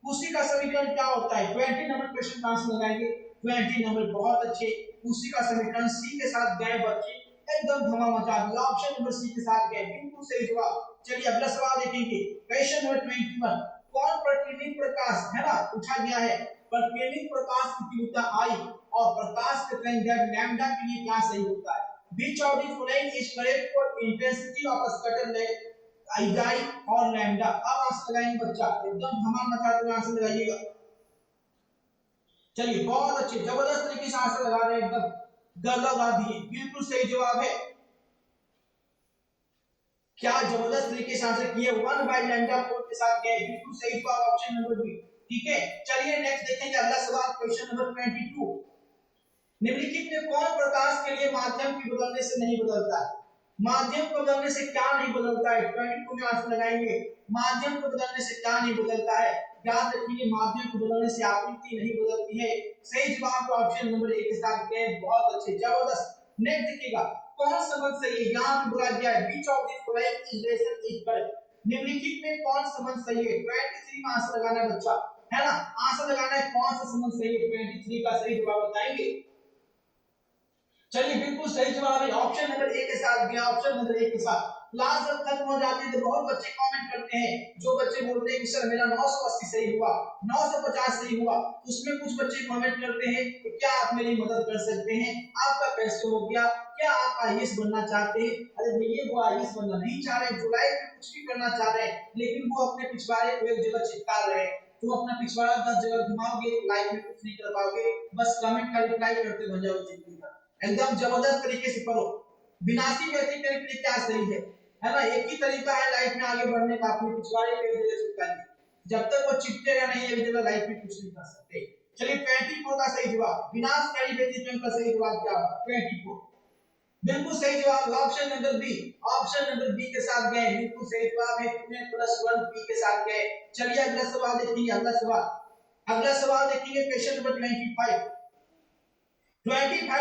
कुर्सी का समीकरण क्या होता है? 20 नंबर क्वेश्चन का आंसर लगाएंगे, 20 नंबर, बहुत अच्छे। कुर्सी का समीकरण सी के साथ गए बच्चे, एकदम धमाल मचा दिया, ऑप्शन नंबर सी के साथ गए, बिल्कुल सही जवाब। चलिए अगला सवाल देखेंगे, क्वेश्चन नंबर 21। कौन प्रतिनिधि प्रकाश है ना पूछा गया है, प्रतिनिधि प्रकाश की तीव्रता आई और प्रकाश के तरंग लैम्डा के लिए क्या सही होता है? Which of the following is correct for intensity of scatter I और लैम्डा। अब आंसर लगाएंगे बच्चा, एकदम धमाल मचाते हुए आंसर लगाइएगा। चलिए बहुत अच्छे, जबरदस्त तरीके से आंसर लगा रहे हैं, एकदम लगा दिए, बिल्कुल सही जवाब है। क्या जबरदस्त तरीके से आंसर किए, 1/λ4 के साथ गए, बिल्कुल सही जवाब, ऑप्शन नंबर बी। ठीक है, चलिए नेक्स्ट देखेंगे अगला सवाल, क्वेश्चन नंबर 22। निम्नलिखित में कौन प्रकाश के लिए माध्यम की बदलने से नहीं बदलता है? माध्यम को बदलने से क्या नहीं बदलता है? 22 में आंसर लगाएंगे, माध्यम को बदलने से क्या नहीं बदलता है? याद रखिए माध्यम को बदलने से आवृत्ति नहीं बदलती है। सही जवाब ऑप्शन नंबर ए के साथ गए, बहुत अच्छे, जबरदस्त। नेक्स्ट देखिएगा, कौन संबंध सही है? यहाँ पे बोला गया है which of the following is relation is correct. निम्नलिखित में कौन संबंध सही है? 23 में आंसर लगाना है बच्चा, है ना, आंसर लगाना है कौन सा संबंध सही है, 23 का सही जवाब बताएंगे। चलिए बिल्कुल सही जवाब है, ऑप्शन नंबर ए के साथ गया, ऑप्शन नंबर ए के साथ। क्लास जब खत्म हो जाती है तो बहुत बच्चे कमेंट करते हैं, जो बच्चे बोलते हैं कि सर मेरा 980 सही हुआ, 950 सही हुआ, उसमें कुछ बच्चे कमेंट करते हैं कि क्या आप मेरी मदद कर सकते हैं, आपका कैसे हो गया, क्या आप आईएएस बनना चाहते हैं? अरे भैया वो आईएएस बनना नहीं चाह रहे, जुलाई में कुछ भी करना चाह रहे हैं, लेकिन वो अपने पिछवाड़े को एक जगह चिपका रहे हैं। तुम अपना पिछवाड़ा 10 जगह घुमाओगे, लाइफ में कुछ नहीं कर पाओगे, बस कमेंट का रिप्लाई करते बन जाओगे जिंदगी भर। एकदम जबरदस्त तरीके से पढ़ो। विनाशी व्यक्ति के लिए क्या सही है ना, एक ही तरीका है लाइफ में आगे बढ़ने का, अपने पिछवाड़े पे एक जगह चिपकाइए, जब तक वो चिपकेगा नहीं एक जगह लाइफ में कुछ नहीं कर सकते। चलिए 24 का सही जवाब, विनाशकारी व्यक्तित्व का सही जवाब क्या होगा? 24, बिल्कुल सही जवाब, option number B, option number B के साथ गए, बिल्कुल सही जवाब है, 2+1 बी के साथ गए। चलिए अगला सवाल देखिए, अगला सवाल देखिए, क्वेश्चन नंबर 25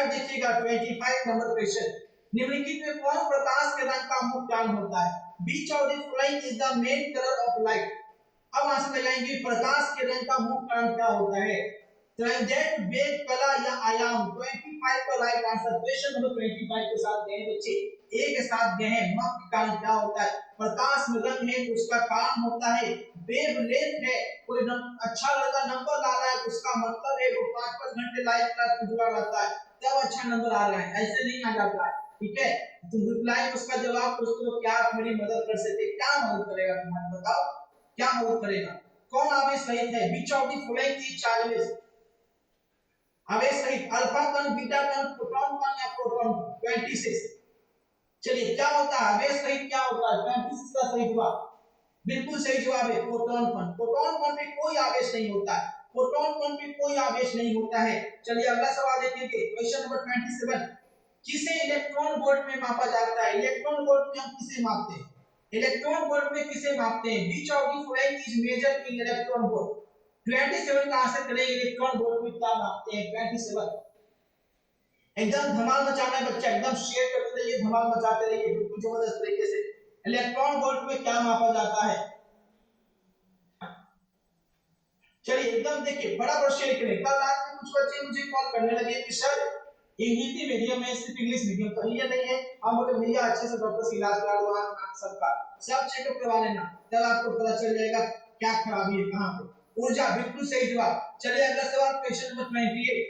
देखिएगा, 25 नंबर क्वेश्चन। निम्नलिखित में कौन प्रकाश के रंग का मुख्य कारण होता है? Which of the following is the main colour of light. अब आंसर लगाएंगे, प्रकाश के रंग का मुख्य कारण क्या होता है? ट्रांजेंट, वेग, कला या आयाम। 25 का राइट आंसर, क्वेश्चन नंबर 25 के साथ गए बच्चे, ए के साथ गए हैं। मुख्य कारण क्या होता है? प्रकाश में रंग है तो उसका कारण होता है वेवलेंथ है, कोई अच्छा लड़का नंबर ला रहा है तो उसका मतलब है वो 5-5 घंटे लाइव क्लास में जुड़ा रहता है, तब अच्छा नंबर आ रहा है, ऐसे नहीं आ जाता है। ठीक है, तुम रिप्लाई उसका जवाब पूछते हो, क्या आप मेरी मदद कर सकते? क्या मदद करेगा तुम्हारी, बताओ क्या मदद करेगा? कौन आवेश सहित है? Which of the following is charge आवेश सहित अल्फा कण, बीटा कण, प्रोटॉन कण या प्रोटॉन। 26, चलिए क्या होता है आवेश सहित, क्या होता है? 26 का सही जवाब, बिल्कुल सही जवाब है प्रोटॉन कण। प्रोटॉन कण में कोई आवेश नहीं होता है, प्रोटॉन कण में कोई आवेश नहीं होता है। चलिए अगला सवाल देखेंगे, क्वेश्चन नंबर 27। किसे इलेक्ट्रॉन वोल्ट में मापा जाता है? इलेक्ट्रॉन वोल्ट में हम किसे मापते हैं? इलेक्ट्रॉन वोल्ट में किसे मापते हैं? Which of the following is measured in electron volt. 27 का आंसर करेंगे, इलेक्ट्रॉन वोल्ट में क्या मापते हैं? 27, एकदम धमाल मचाना है बच्चा, एकदम शेयर करते रहिए, धमाल मचाते रहिए, बिल्कुल जबरदस्त तरीके से। इलेक्ट्रॉन वोल्ट में क्या मापा जाता है? चलिए एकदम देखिए, बराबर शेयर करें। कल रात में कुछ बच्चे मुझे कॉल करने लगे कि सर ये हिंदी मीडियम है, सिर्फ इंग्लिश मीडियम तो ये नहीं है। हम बोले भैया अच्छे से डॉक्टर से इलाज करा लो, आंख सबका सब चेकअप करवा लेना, तब आपको पता चल जाएगा क्या खराबी है कहाँ पे। ऊर्जा बिल्कुल सही जवाब। चलिए अगला सवाल, क्वेश्चन नंबर 98।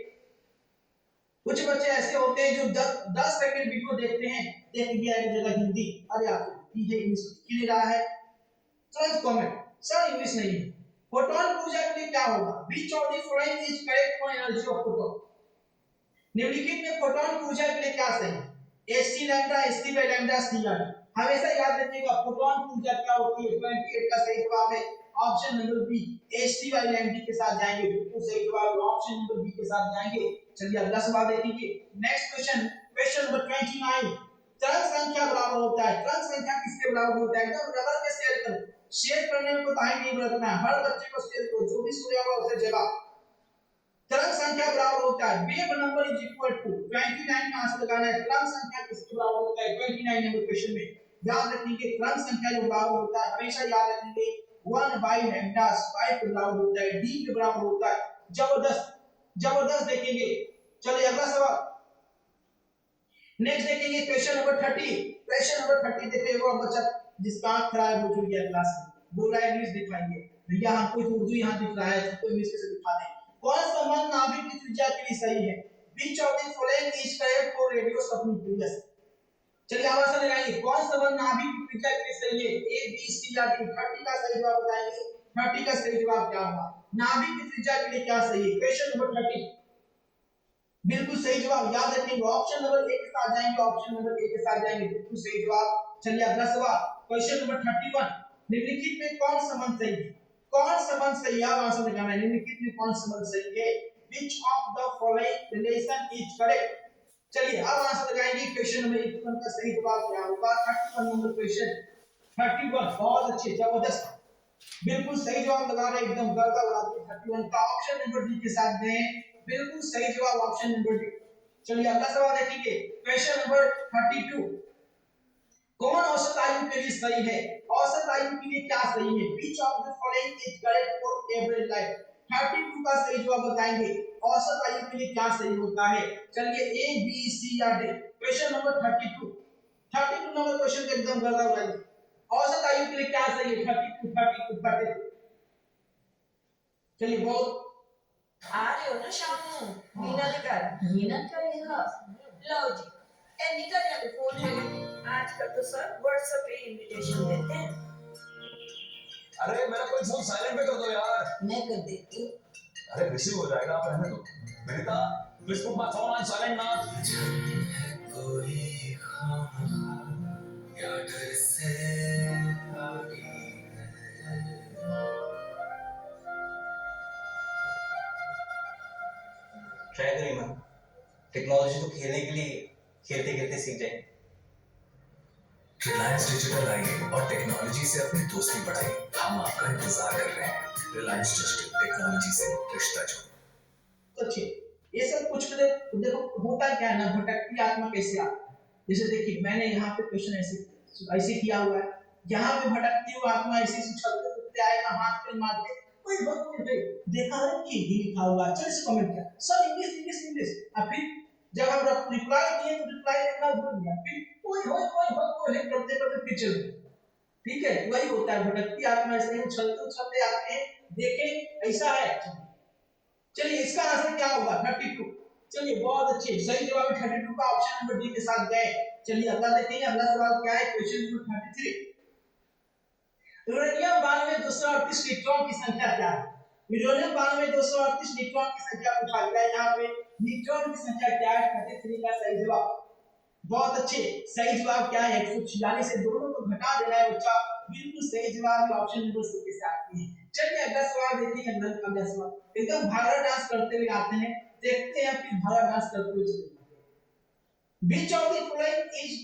कुछ बच्चे ऐसे होते हैं जो 10 सेकंड वीडियो देखते हैं, देख लिया एक जगह हिंदी, अरे आपको ये इंग्लिश लिख नहीं रहा है, तुरंत कमेंट सर इंग्लिश नहीं है। फोटोन ऊर्जा के लिए क्या होगा? Which of the following is correct for energy of photon. निम्नलिखित में फोटोन की ऊर्जा के लिए क्या सही है? Hc lambda Hc by lambda Cr। हमेशा याद रखिएगा फोटोन की ऊर्जा क्या होती है। 28 का सही जवाब है option number B, Hc by lambda के साथ जाएंगे, बिल्कुल सही जवाब ऑप्शन नंबर बी के साथ जाएंगे। चलिए अगला सवाल देखेंगे। Next question, question number 29। तरंग संख्या बराबर होता है, तरंग संख्या किसके बराबर होता है? एकदम रबर के शेयर करो, शेयर करने में कोताही नहीं बरतना है, हर बच्चे को शेयर करो, जो भी सोया हुआ उसे जवाब। तरंग संख्या बराबर होता है wave number is equal to 29 का आंसर लगाना है। तरंग संख्या किसके बराबर होता है? 29 नंबर क्वेश्चन में याद रखेंगे तरंग संख्या जो बराबर होता है, हमेशा याद रखेंगे 1 बाय लैम्डा स्क्वायर के बराबर होता है, डी के बराबर होता है। जबरदस्त जबरदस्त देखेंगे। चलिए अगला सवाल नेक्स्ट देखेंगे, क्वेश्चन नंबर 30। क्वेश्चन नंबर 30 देखिए, वो बच्चा जिसका आंख खराब हो चुकी है क्लास में, बोल रहा है इंग्लिश दिखाइए भैया, हमको तो उर्दू यहां दिख रहा है, तो इंग्लिश से दिखा दें। कौन सा मान नाभिक की त्रिज्या के लिए सही है? Which of the following is correct for radius of nucleus. चलिए आवाज लगाएंगे, कौन सा मान नाभिक की त्रिज्या के लिए सही है? ए बी सी या डी। 30 का सही जवाब बताएंगे। 30 का सही जवाब क्या होगा? नाभिक की त्रिज्या के लिए क्या सही है? क्वेश्चन नंबर 30 बिल्कुल सही जवाब याद रखेंगे, ऑप्शन नंबर ए के साथ जाएंगे, ऑप्शन नंबर ए के साथ जाएंगे, बिल्कुल सही जवाब। चलिए अगला सवाल, क्वेश्चन नंबर 31। निम्नलिखित में कौन संबंध सही है? कौन संबंध सही है? आंसर लगाना है। निम्नलिखित में कौन संबंध सही है? Which of the following relation is correct? चलिए अब आंसर लगाएंगे। क्वेश्चन नंबर 31 का सही जवाब क्या होगा? 31 नंबर क्वेश्चन 31 बहुत अच्छे जबरदस्त बिल्कुल सही जवाब लगा रहे, एकदम गर्दा उड़ा के 31 का ऑप्शन नंबर डी के साथ गए, बिल्कुल सही जवाब ऑप्शन नंबर डी। चलिए अगला सवाल देखेंगे, क्वेश्चन नंबर 32। कौन औसत आयु के लिए सही है? औसत आयु के लिए क्या सही है? Which of the following is correct for average life. 32 का सही जवाब बताएंगे, औसत आयु के लिए क्या सही होता है? चलिए ए बी सी या D. Question number 32 number question के एकदम गर्दा उड़ाइए, औसत आयु के लिए क्या सही है? 32। चलिए बहुत आ रहे हो ना शामू? मीना दे घर मीना क्या लिखा? लो जी ए निकल जा, तो फोन है आजकल तो सर व्हाट्सएप पे इनविटेशन देते हैं। अरे मेरा कोई फोन साइलेंट पे कर दो यार। मैं कर देती हूँ। अरे रिसीव हो जाएगा, आप रहने दो। बेटा please put my phone on silent ना। कोई ख्वाब या डर से आगी है। ट्राई करिए मैम, टेक्नोलॉजी तो खेलने के लिए खेलते खेलते सीख जाए। रिलायंस डिजिटल आइए और टेक्नोलॉजी से अपनी दोस्ती बढ़ाइए, हम आपका इंतजार कर रहे हैं। रिलायंस डिजिटल टेक्नोलॉजी से रिश्ता जोड़ो। अच्छे ये सब कुछ देखो होता क्या है ना, भटकती आत्मा कैसे आती है। जैसे देखिए मैंने यहाँ पे क्वेश्चन ऐसे किया हुआ है, यहाँ पे भटकती हुई आत्मा ऐसे उछलते कूदते आएगा, हाथ पे मारते कोई बात नहीं, देखा है कि हिंदी लिखा हुआ है, चल इसे कमेंट किया सर इंग्लिश इंग्लिश इंग्लिश। अब फिर जब हम रिप्लाई दिए तो रिप्लाई लिखना भूल गया, फिर कोई करते करते फिर चल गए। ठीक है, वही होता है, भटकती आत्मा ऐसे ही उछलते उछलते आते हैं, देखें ऐसा है। चलिए इसका आंसर क्या होगा? 32। चलिए बहुत अच्छे, सही जवाब 32 का ऑप्शन नंबर डी के साथ गए। चलिए अगला देखेंगे, अगला सवाल क्या है? Question number 33। यूरेनियम 92 238 न्यूट्रॉन की संख्या क्या है? यूरेनियम 92 238 न्यूट्रॉन की संख्या पूछा गया है। यहाँ पे न्यूट्रॉन की संख्या क्या है? 33 का सही जवाब। बहुत अच्छे, सही जवाब क्या है? 146 से दोनों को घटा देना है बच्चा, बिल्कुल सही जवाब ऑप्शन नंबर सी के साथ है। चलिए अगला सवाल देखिए, अगला सवाल एकदम भागड़ा डांस करते हुए आते हैं, देखते हैं फिर भागड़ा डांस करते हुए चलते हैं। Which of the following is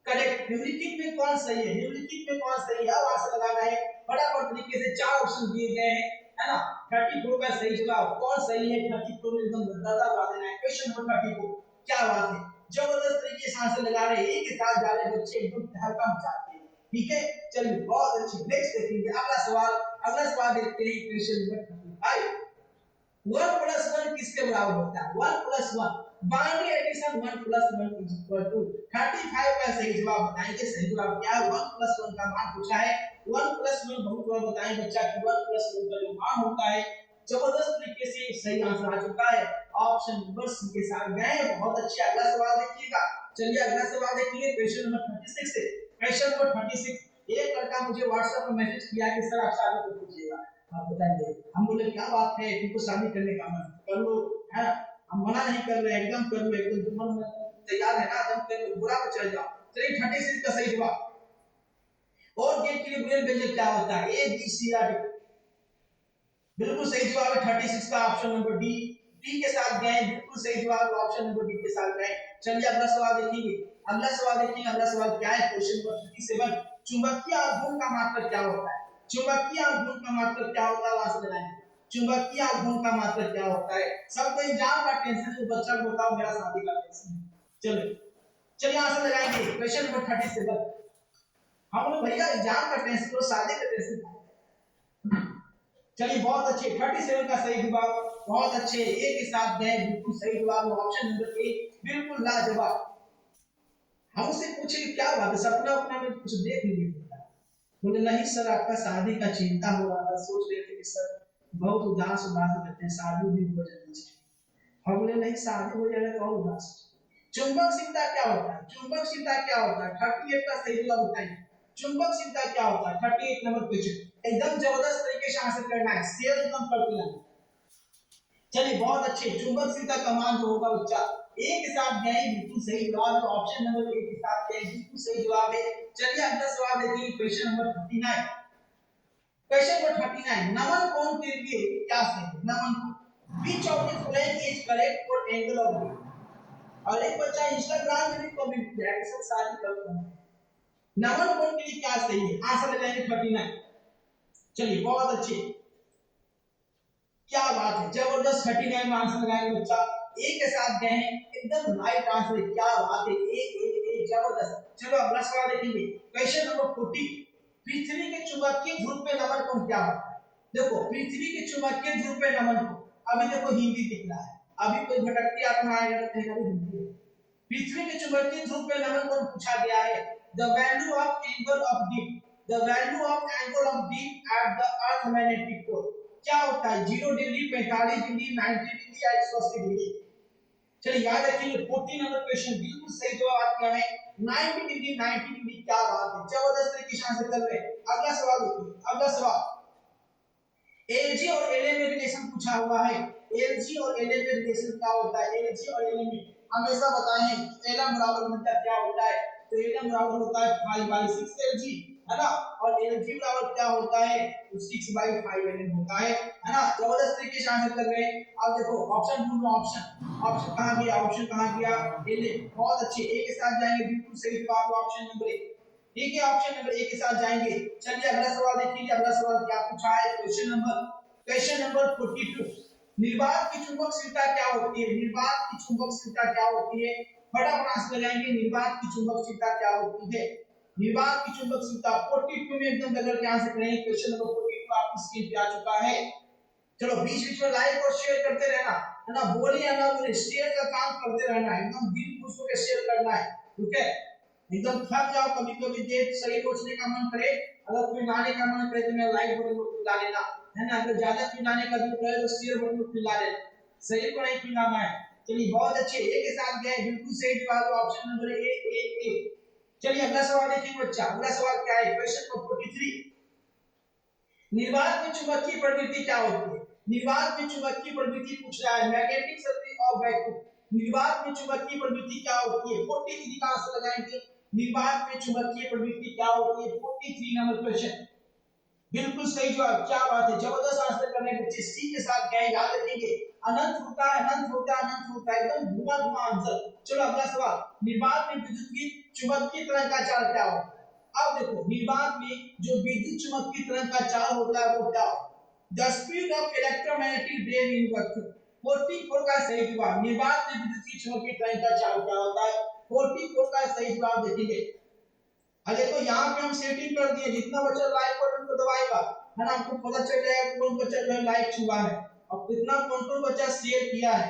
correct. निम्नलिखित में कौन सही है? निम्नलिखित में कौन सही है? आंसर लगाना है फटाफट तरीके से, 4 ऑप्शन दिए गए हैं, है ना। 34 का सही जवाब कौन सही है? 34 में एकदम दादा बता देना है। क्वेश्चन नंबर 34, क्या बात है, जबरदस्त तरीके से आंसर लगा रहे हैं, एक के साथ जा रहे बच्चे एकदम तहलका मचाते हैं। ठीक है, चलिए बहुत अच्छे, नेक्स्ट देखेंगे अगला सवाल देखते हैं क्वेश्चन नंबर 35। 1 + 1 किसके बराबर होता है? 1 + 1 बाइनरी एडिशन 1 + 1 = 35 का सही जवाब बताएंगे। सही जवाब क्या है? 1 + 1 का मान पूछा है। 1 + 1 बहुत बार बताएं बच्चा कि 1 + 1 का जो मान होता है, जबरदस्त तरीके से सही आंसर आ चुका है। ऑप्शन नंबर सी के साथ गए। बहुत अच्छे। अगला सवाल देखिएगा। चलिए अगला सवाल देखिए क्वेश्चन नंबर 36 से। क्वेश्चन नंबर 36, एक लड़का मुझे व्हाट्सएप पर मैसेज किया कि सर आप शादी कब कीजिएगा, आप बताइए। हम बोले क्या बात है, तुमको शादी करने का मन कर लो, है ना, हम मना नहीं कर रहे, एकदम कर लो, एकदम जो मन में तैयार है ना, एकदम कर लो, बुरा तो चल जाओ। चलिए 36 का सही जवाब। और गेट के लिए बुलियन व्यंजक क्या होता है? ए बी सी या डी? बिल्कुल सही जवाब है 36 का ऑप्शन नंबर डी। डी के साथ गए, बिल्कुल सही जवाब ऑप्शन नंबर डी के साथ गए। चलिए अगला सवाल देखेंगे। अगला सवाल देखिए। अगला सवाल क्या है? क्वेश्चन नंबर 37, चुंबकीय आघूर्ण का मात्रक क्या होता है? चुंबकीय आघूर्ण का मात्रक क्या होता है? वहां से लगाएंगे। चुंबकीय आघूर्ण का मात्रक क्या होता है? सबको एग्जाम का टेंशन है, बच्चा को बताओ मेरा शादी का टेंशन है। चलिए चलिए आंसर लगाएंगे। क्वेश्चन नंबर 37, हम लोग भैया एग्जाम का टेंशन तो शादी का टेंशन। चलिए बहुत अच्छे। 37 का सही जवाब। बहुत अच्छे। ए के साथ गए, बिल्कुल सही जवाब ऑप्शन नंबर ए, बिल्कुल लाजवाब। हमसे पूछे क्या बात है, सपना अपना में कुछ देख नहीं देता? बोले नहीं सर, आपका शादी का चिंता हो रहा था, सोच रहे थे कि सर बहुत उदास उदास रहते हैं, शादी भी हो जानी चाहिए। हम बोले नहीं, शादी हो जाएगा तो और उदास। चुंबकशीलता क्या होता है? चुंबकशीलता क्या होता है? 38 का सही जवाब बताइए। चुंबकशीलता क्या होता है? 38 नंबर क्वेश्चन। एकदम जबरदस्त तरीके से आंसर करना है, शेयर एकदम करते रहना। चलिए बहुत अच्छे। चुंबकशीलता का मान जो होगा बच्चा ए के साथ गए, बिल्कुल सही जवाब है ऑप्शन नंबर ए के साथ गए, बिल्कुल सही जवाब है। चलिए अगला सवाल देखिए क्वेश्चन नंबर 39। क्वेश्चन नंबर 39, नमन कोण के लिए क्या सही है? नमन which of the following is correct for angle of view? और एक बच्चा इंस्टाग्राम में भी कमेंट किया कि सर शादी कब करना है, नमन कोण के लिए क्या सही है? आंसर लगाएंगे 39। चलिए बहुत अच्छे, क्या बात है, जबरदस्त। 39 में आंसर लगाएंगे बच्चा। ए के साथ गए हैं, एकदम राइट आंसर। क्या बात है, ए जबरदस्त। चलो अगला सवाल देखेंगे। क्वेश्चन नंबर 40, पृथ्वी के चुंबकीय ध्रुव पे नमन कोण क्या होता है? देखो पृथ्वी के चुंबकीय ध्रुव पे नमन कोण, अभी देखो हिंदी दिख रहा है, अभी कोई भटकती आत्मा आएगा तो कहेगा हिंदी। पृथ्वी के चुंबकीय ध्रुव पे नमन कोण पूछा गया है। The value of angle of dip, the value of angle of dip at the earth magnetic pole क्या होता है? 0 डिग्री, 45 डिग्री, 90 डिग्री या 180 डिग्री। चलिए याद रखिए 14 नंबर क्वेश्चन, बिल्कुल सही जवाब आपका है 90 डिग्री। 90 डिग्री, क्या बात है, जबरदस्त तरीके से आंसर कर रहे हैं। अगला सवाल देखिए। अगला सवाल एलजी और एलए में रिलेशन पूछा हुआ है। एलजी और एलए में रिलेशन क्या होता है? एलजी और एलए में हमेशा बताएं एलएम बराबर होता क्या होता है? तो एलएम बराबर होता है 5/6 एलजी, है ना, और एलजी बराबर क्या होता है? 6/5 एलएम होता है ना। जबरदस्त तरीके से आंसर कर रहे हैं। अब देखो ऑप्शन ढूंढो, ऑप्शन कहां गया? ऑप्शन कहां गया? एलए। बहुत अच्छे, ए के साथ जाएंगे, बिल्कुल सही जवाब ऑप्शन नंबर ए। ठीक है, ऑप्शन नंबर ए के साथ जाएंगे। चलिए अगला सवाल देखिए। अगला सवाल क्या पूछा है? क्वेश्चन नंबर 42, निर्वात की चुंबकशीलता क्या होती है? निर्वात की चुंबकशीलता क्या होती है? फटाफट आंसर लगाएंगे। निर्वात की चुंबकशीलता क्या होती है? निर्वात की चुंबकशीलता 42 में एकदम बदल के आंसर करेंगे। क्वेश्चन नंबर 42 आपकी स्क्रीन पे आ चुका है। चलो बीच बीच में लाइक और शेयर करते रहना, है ना, बोले या ना बोले शेयर का काम करते रहना, एकदम दिल खुश होकर शेयर करना है। ठीक है, एकदम थक जाओ कभी कभी देर सही सोचने का मन करे, अगर कोई गाने का मन करे तो मैं लाइक बटन को खिला लेना, है ना, अगर ज्यादा खिलाने का दिल करे तो शेयर बटन को खिला लेना, सही को नहीं खिलाना है। चलिए बहुत अच्छे, ए के साथ गए, बिल्कुल सही जवाब ऑप्शन नंबर ए। चलिए अगला सवाल देखिए बच्चा। अगला सवाल क्या है? क्वेश्चन नंबर 43, निर्वात में चुंबकीय प्रवृत्ति क्या होती है? निर्वात में चुंबकीय प्रवृत्ति पूछ रहा है, मैग्नेटिक सर्किट ऑफ वैक्यूम। निर्वात में चुंबकीय प्रवृत्ति क्या होती है? 43 का आंसर लगाएंगे। निर्वात में चुंबकीय प्रवृत्ति क्या होती है? 43 नंबर क्वेश्चन, बिल्कुल सही जवाब। क्या बात है, जबरदस्त आंसर करने बच्चे। सी के साथ गए, याद रखेंगे अनंत होता है, अनंत होता है, अनंत होता है, एकदम धुआं धुआं आंसर। चलो अगला सवाल, निर्वात में विद्युत की चुंबकीय तरंग का चाल क्या होता है? अब देखो निर्वात में जो विद्युत चुंबकीय तरंग का चाल होता है वो क्या होता है? The speed of electromagnetic wave in vacuum. 44 का सही जवाब। निर्वात में विद्युत की चुंबकीय तरंग का चाल क्या होता है? 44 का सही जवाब देखेंगे। अब देखो यहाँ पे हम सेटिंग कर दिए, जितना बच्चा लाइक बटन को दबाएगा, है ना, हमको पता चल जाएगा कौन बच्चा जो है लाइक छुआ है और कितना कौन बच्चा शेयर किया है।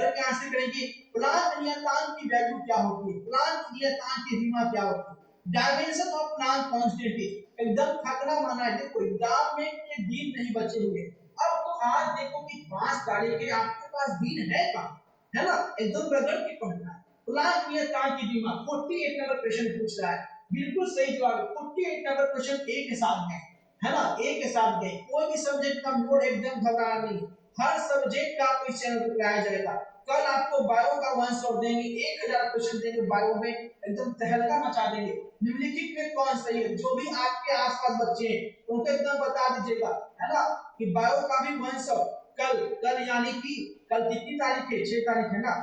करके आंसर करेंगे प्लांट नियतांक की वैल्यू क्या होती है, प्लांट नियतांक की सीमा क्या होती है, डायमेंशन ऑफ प्लांट क्वांटिटी। एकदम थकना माना है, देखो एग्जाम में के दिन नहीं बचे हुए। अब तो आज देखो कि 5 तारीख है, आपके पास दिन है का, है ना, एकदम रगड़ के पढ़ना है। प्लांट नियतांक की सीमा 48 नंबर क्वेश्चन पूछ रहा है, बिल्कुल सही जवाब 48 नंबर क्वेश्चन एक के साथ में, है ना, एक के साथ गए। कोई भी सब्जेक्ट का मोड एकदम घबराना नहीं, हर सब्जेक्ट का आपको इस चैनल पर कराया जाएगा। कल आपको बायो का 1 शॉट देंगे, 1000 क्वेश्चन देंगे बायो में, एकदम तहलका मचा देंगे। निम्नलिखित में कौन सही है, जो भी आपके आसपास बच्चे हैं उनको एकदम बता दीजिएगा, है ना, कि बायो का भी 1 शॉट कल यानी कि कल कितनी तारीख है, 6 तारीख है ना,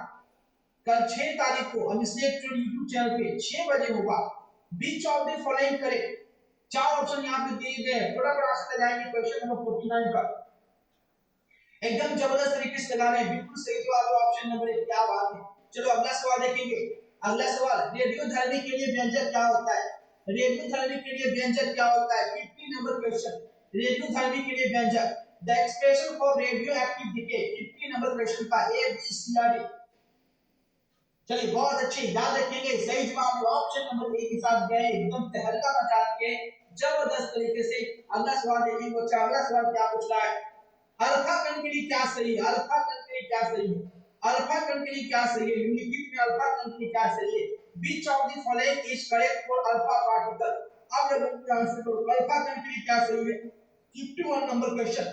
कल 6 तारीख को अभिषेक यूट्यूब चैनल पे 6 बजे होगा। बीच ऑफ द फॉलोइंग करें, 4 ऑप्शन यहाँ पे दिए गए हैं, थोड़ा बड़ा आंसर लगाएंगे क्वेश्चन नंबर 49 का, एकदम जबरदस्त तरीके से लगा रहे हैं, बिल्कुल सही जवाब है ऑप्शन नंबर 1। क्या बात है। चलो अगला सवाल देखेंगे। अगला सवाल, रेडियोधर्मी के लिए व्यंजक क्या होता है, रेडियोधर्मी के लिए व्यंजक क्या होता है, 50 नंबर क्वेश्चन, रेडियोधर्मी के लिए व्यंजक, the expression for radioactive decay, 50 number question का A B C or D. चलिए बहुत अच्छे, याद रखेंगे, सही जवाब ऑप्शन नंबर 1 के साथ गए, एकदम तहलका मचा के जबरदस्त तरीके से। अगला सवाल देखेंगे बच्चा, अगला सवाल क्या पूछ रहा है, अल्फा कण के लिए क्या सही है, अल्फा कण के लिए क्या सही है, अल्फा कण के लिए क्या सही है, निम्नलिखित में अल्फा कण के लिए क्या सही है, which of the following is correct for alpha particle. अब लोगों आंसर करो, अल्फा कण के लिए क्या सही है, 51 नंबर क्वेश्चन।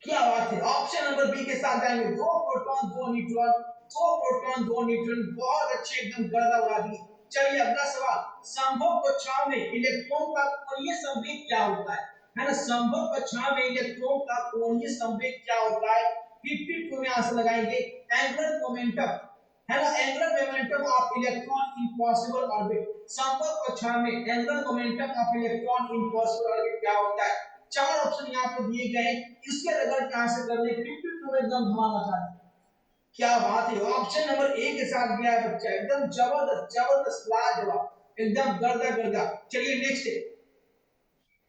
क्या बात है, ऑप्शन नंबर बी के साथ जाएंगे, 2 प्रोटॉन 2 न्यूट्रॉन, 2 प्रोटॉन 2 न्यूट्रॉन, बहुत अच्छे, एकदम गर्दा उड़ा दी। चलिए अगला सवाल, संभव कक्षाओं में इलेक्ट्रॉन का कोणीय संवेग क्या होता है ना, संभव कक्षाओं में इलेक्ट्रॉन का कोणीय संवेग क्या होता है, 52 में आंसर लगाएंगे एंगुलर मोमेंटम, है ना, angular momentum of electron in possible orbit. संभव कक्षाओं में angular momentum of electron in possible orbit क्या होता है। 4 ऑप्शन यहाँ पे दिए गए, इसके रगड़ के आंसर करने 52 में एकदम धमाका मचा दिया। क्या बात है, ऑप्शन नंबर 1 के साथ गया है बच्चा, एकदम जबरदस्त जबरदस्त लाजवाब, एकदम गर्दा गर्दा। चलिए नेक्स्ट,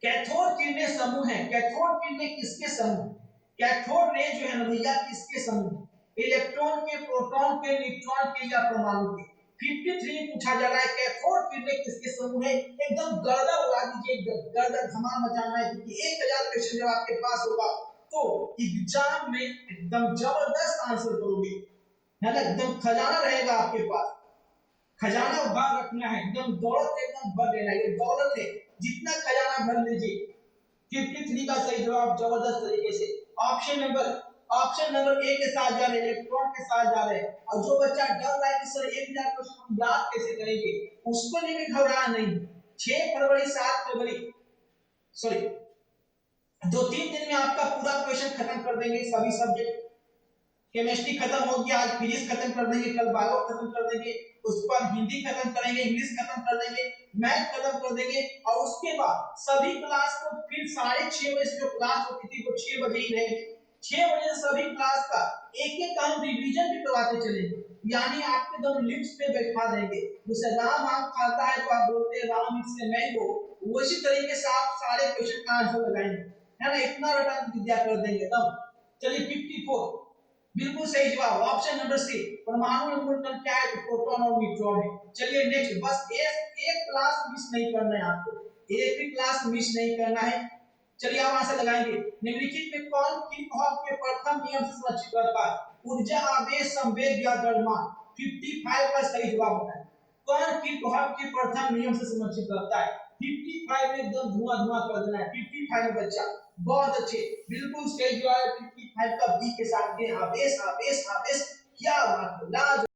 कैथोड किरणें समूह है, कैथोड किरणें किसके समूह, कैथोड रे जो है ना भैया किसके समूह, इलेक्ट्रॉन के, प्रोटॉन के, न्यूट्रॉन के या परमाणु के। 53 पूछा जा रहा है, कैथोड किरणें किसके समूह है, एकदम गर्दा उड़ा दीजिए, गर्दा धमाल मचाना है, क्योंकि 1000 क्वेश्चन जब आपके पास होगा तो एग्जाम में एकदम जबरदस्त आंसर करोगे, है ना, एकदम खजाना रहेगा आपके पास, खजाना भर रखना है, एकदम दौलत एकदम भर देना है, ये दौलत है, जितना खजाना भर लीजिए। 53 का सही जवाब जबरदस्त तरीके से, option number option number A के साथ जा रहे हैं, इलेक्ट्रॉन के साथ जा रहे हैं। और जो बच्चा डर रहा है कि सर 1000 क्वेश्चन हम याद कैसे करेंगे, उसको लिए भी घबराना नहीं। 6 फरवरी 7 फरवरी सॉरी 2-3 दिन में आपका पूरा क्वेश्चन खत्म कर देंगे। सभी सब्जेक्ट, केमिस्ट्री खत्म हो गया, आज फिजिक्स खत्म कर देंगे, कल बायो खत्म कर देंगे, उसके बाद हिंदी खत्म करेंगे, इंग्लिश खत्म कर देंगे, मैथ खत्म कर देंगे। और उसके बाद सभी क्लास को फिर 6:30 बजे से जो क्लास होती थी वो 6 बजे ही रहेगी। 6 बजे से सभी क्लास का एक हम रिवीजन भी करवाते चलेंगे, यानी आपके एकदम लिप्स पे बैठा देंगे। जैसे राम आम खाता है तो आप बोलते हैं राम इससे मैंगो, उसी तरीके से आप सारे क्वेश्चन का आंसर लगाएंगे, है ना। इतना रटन विद्या कर देंगे तब। चलिए 54 बिल्कुल सही जवाब, ऑप्शन नंबर सी। परमाणु में मूलतत्व क्या है? तो प्रोटॉन और न्यूट्रॉन है। चलिए नेक्स्ट, बस एक क्लास मिस नहीं करना है आपको, एक भी क्लास मिस नहीं करना है। चलिए आप आंसर लगाएंगे। निम्नलिखित में कौन किरचॉफ के प्रथम नियम से सुरक्षित करता है? ऊर्जा, आवेश, संवेग या द्रव्यमान। 55 का सही जवाब होता है। कौन किरचॉफ के प्रथम नियम से सुरक्षित करता है? 55 में एकदम धुआं कर देना है। 55 में बच्चा बहुत अच्छे, बिल्कुल सही जवाब है। 55 का बी के साथ आवेश आवेश आवेश, क्या बात है।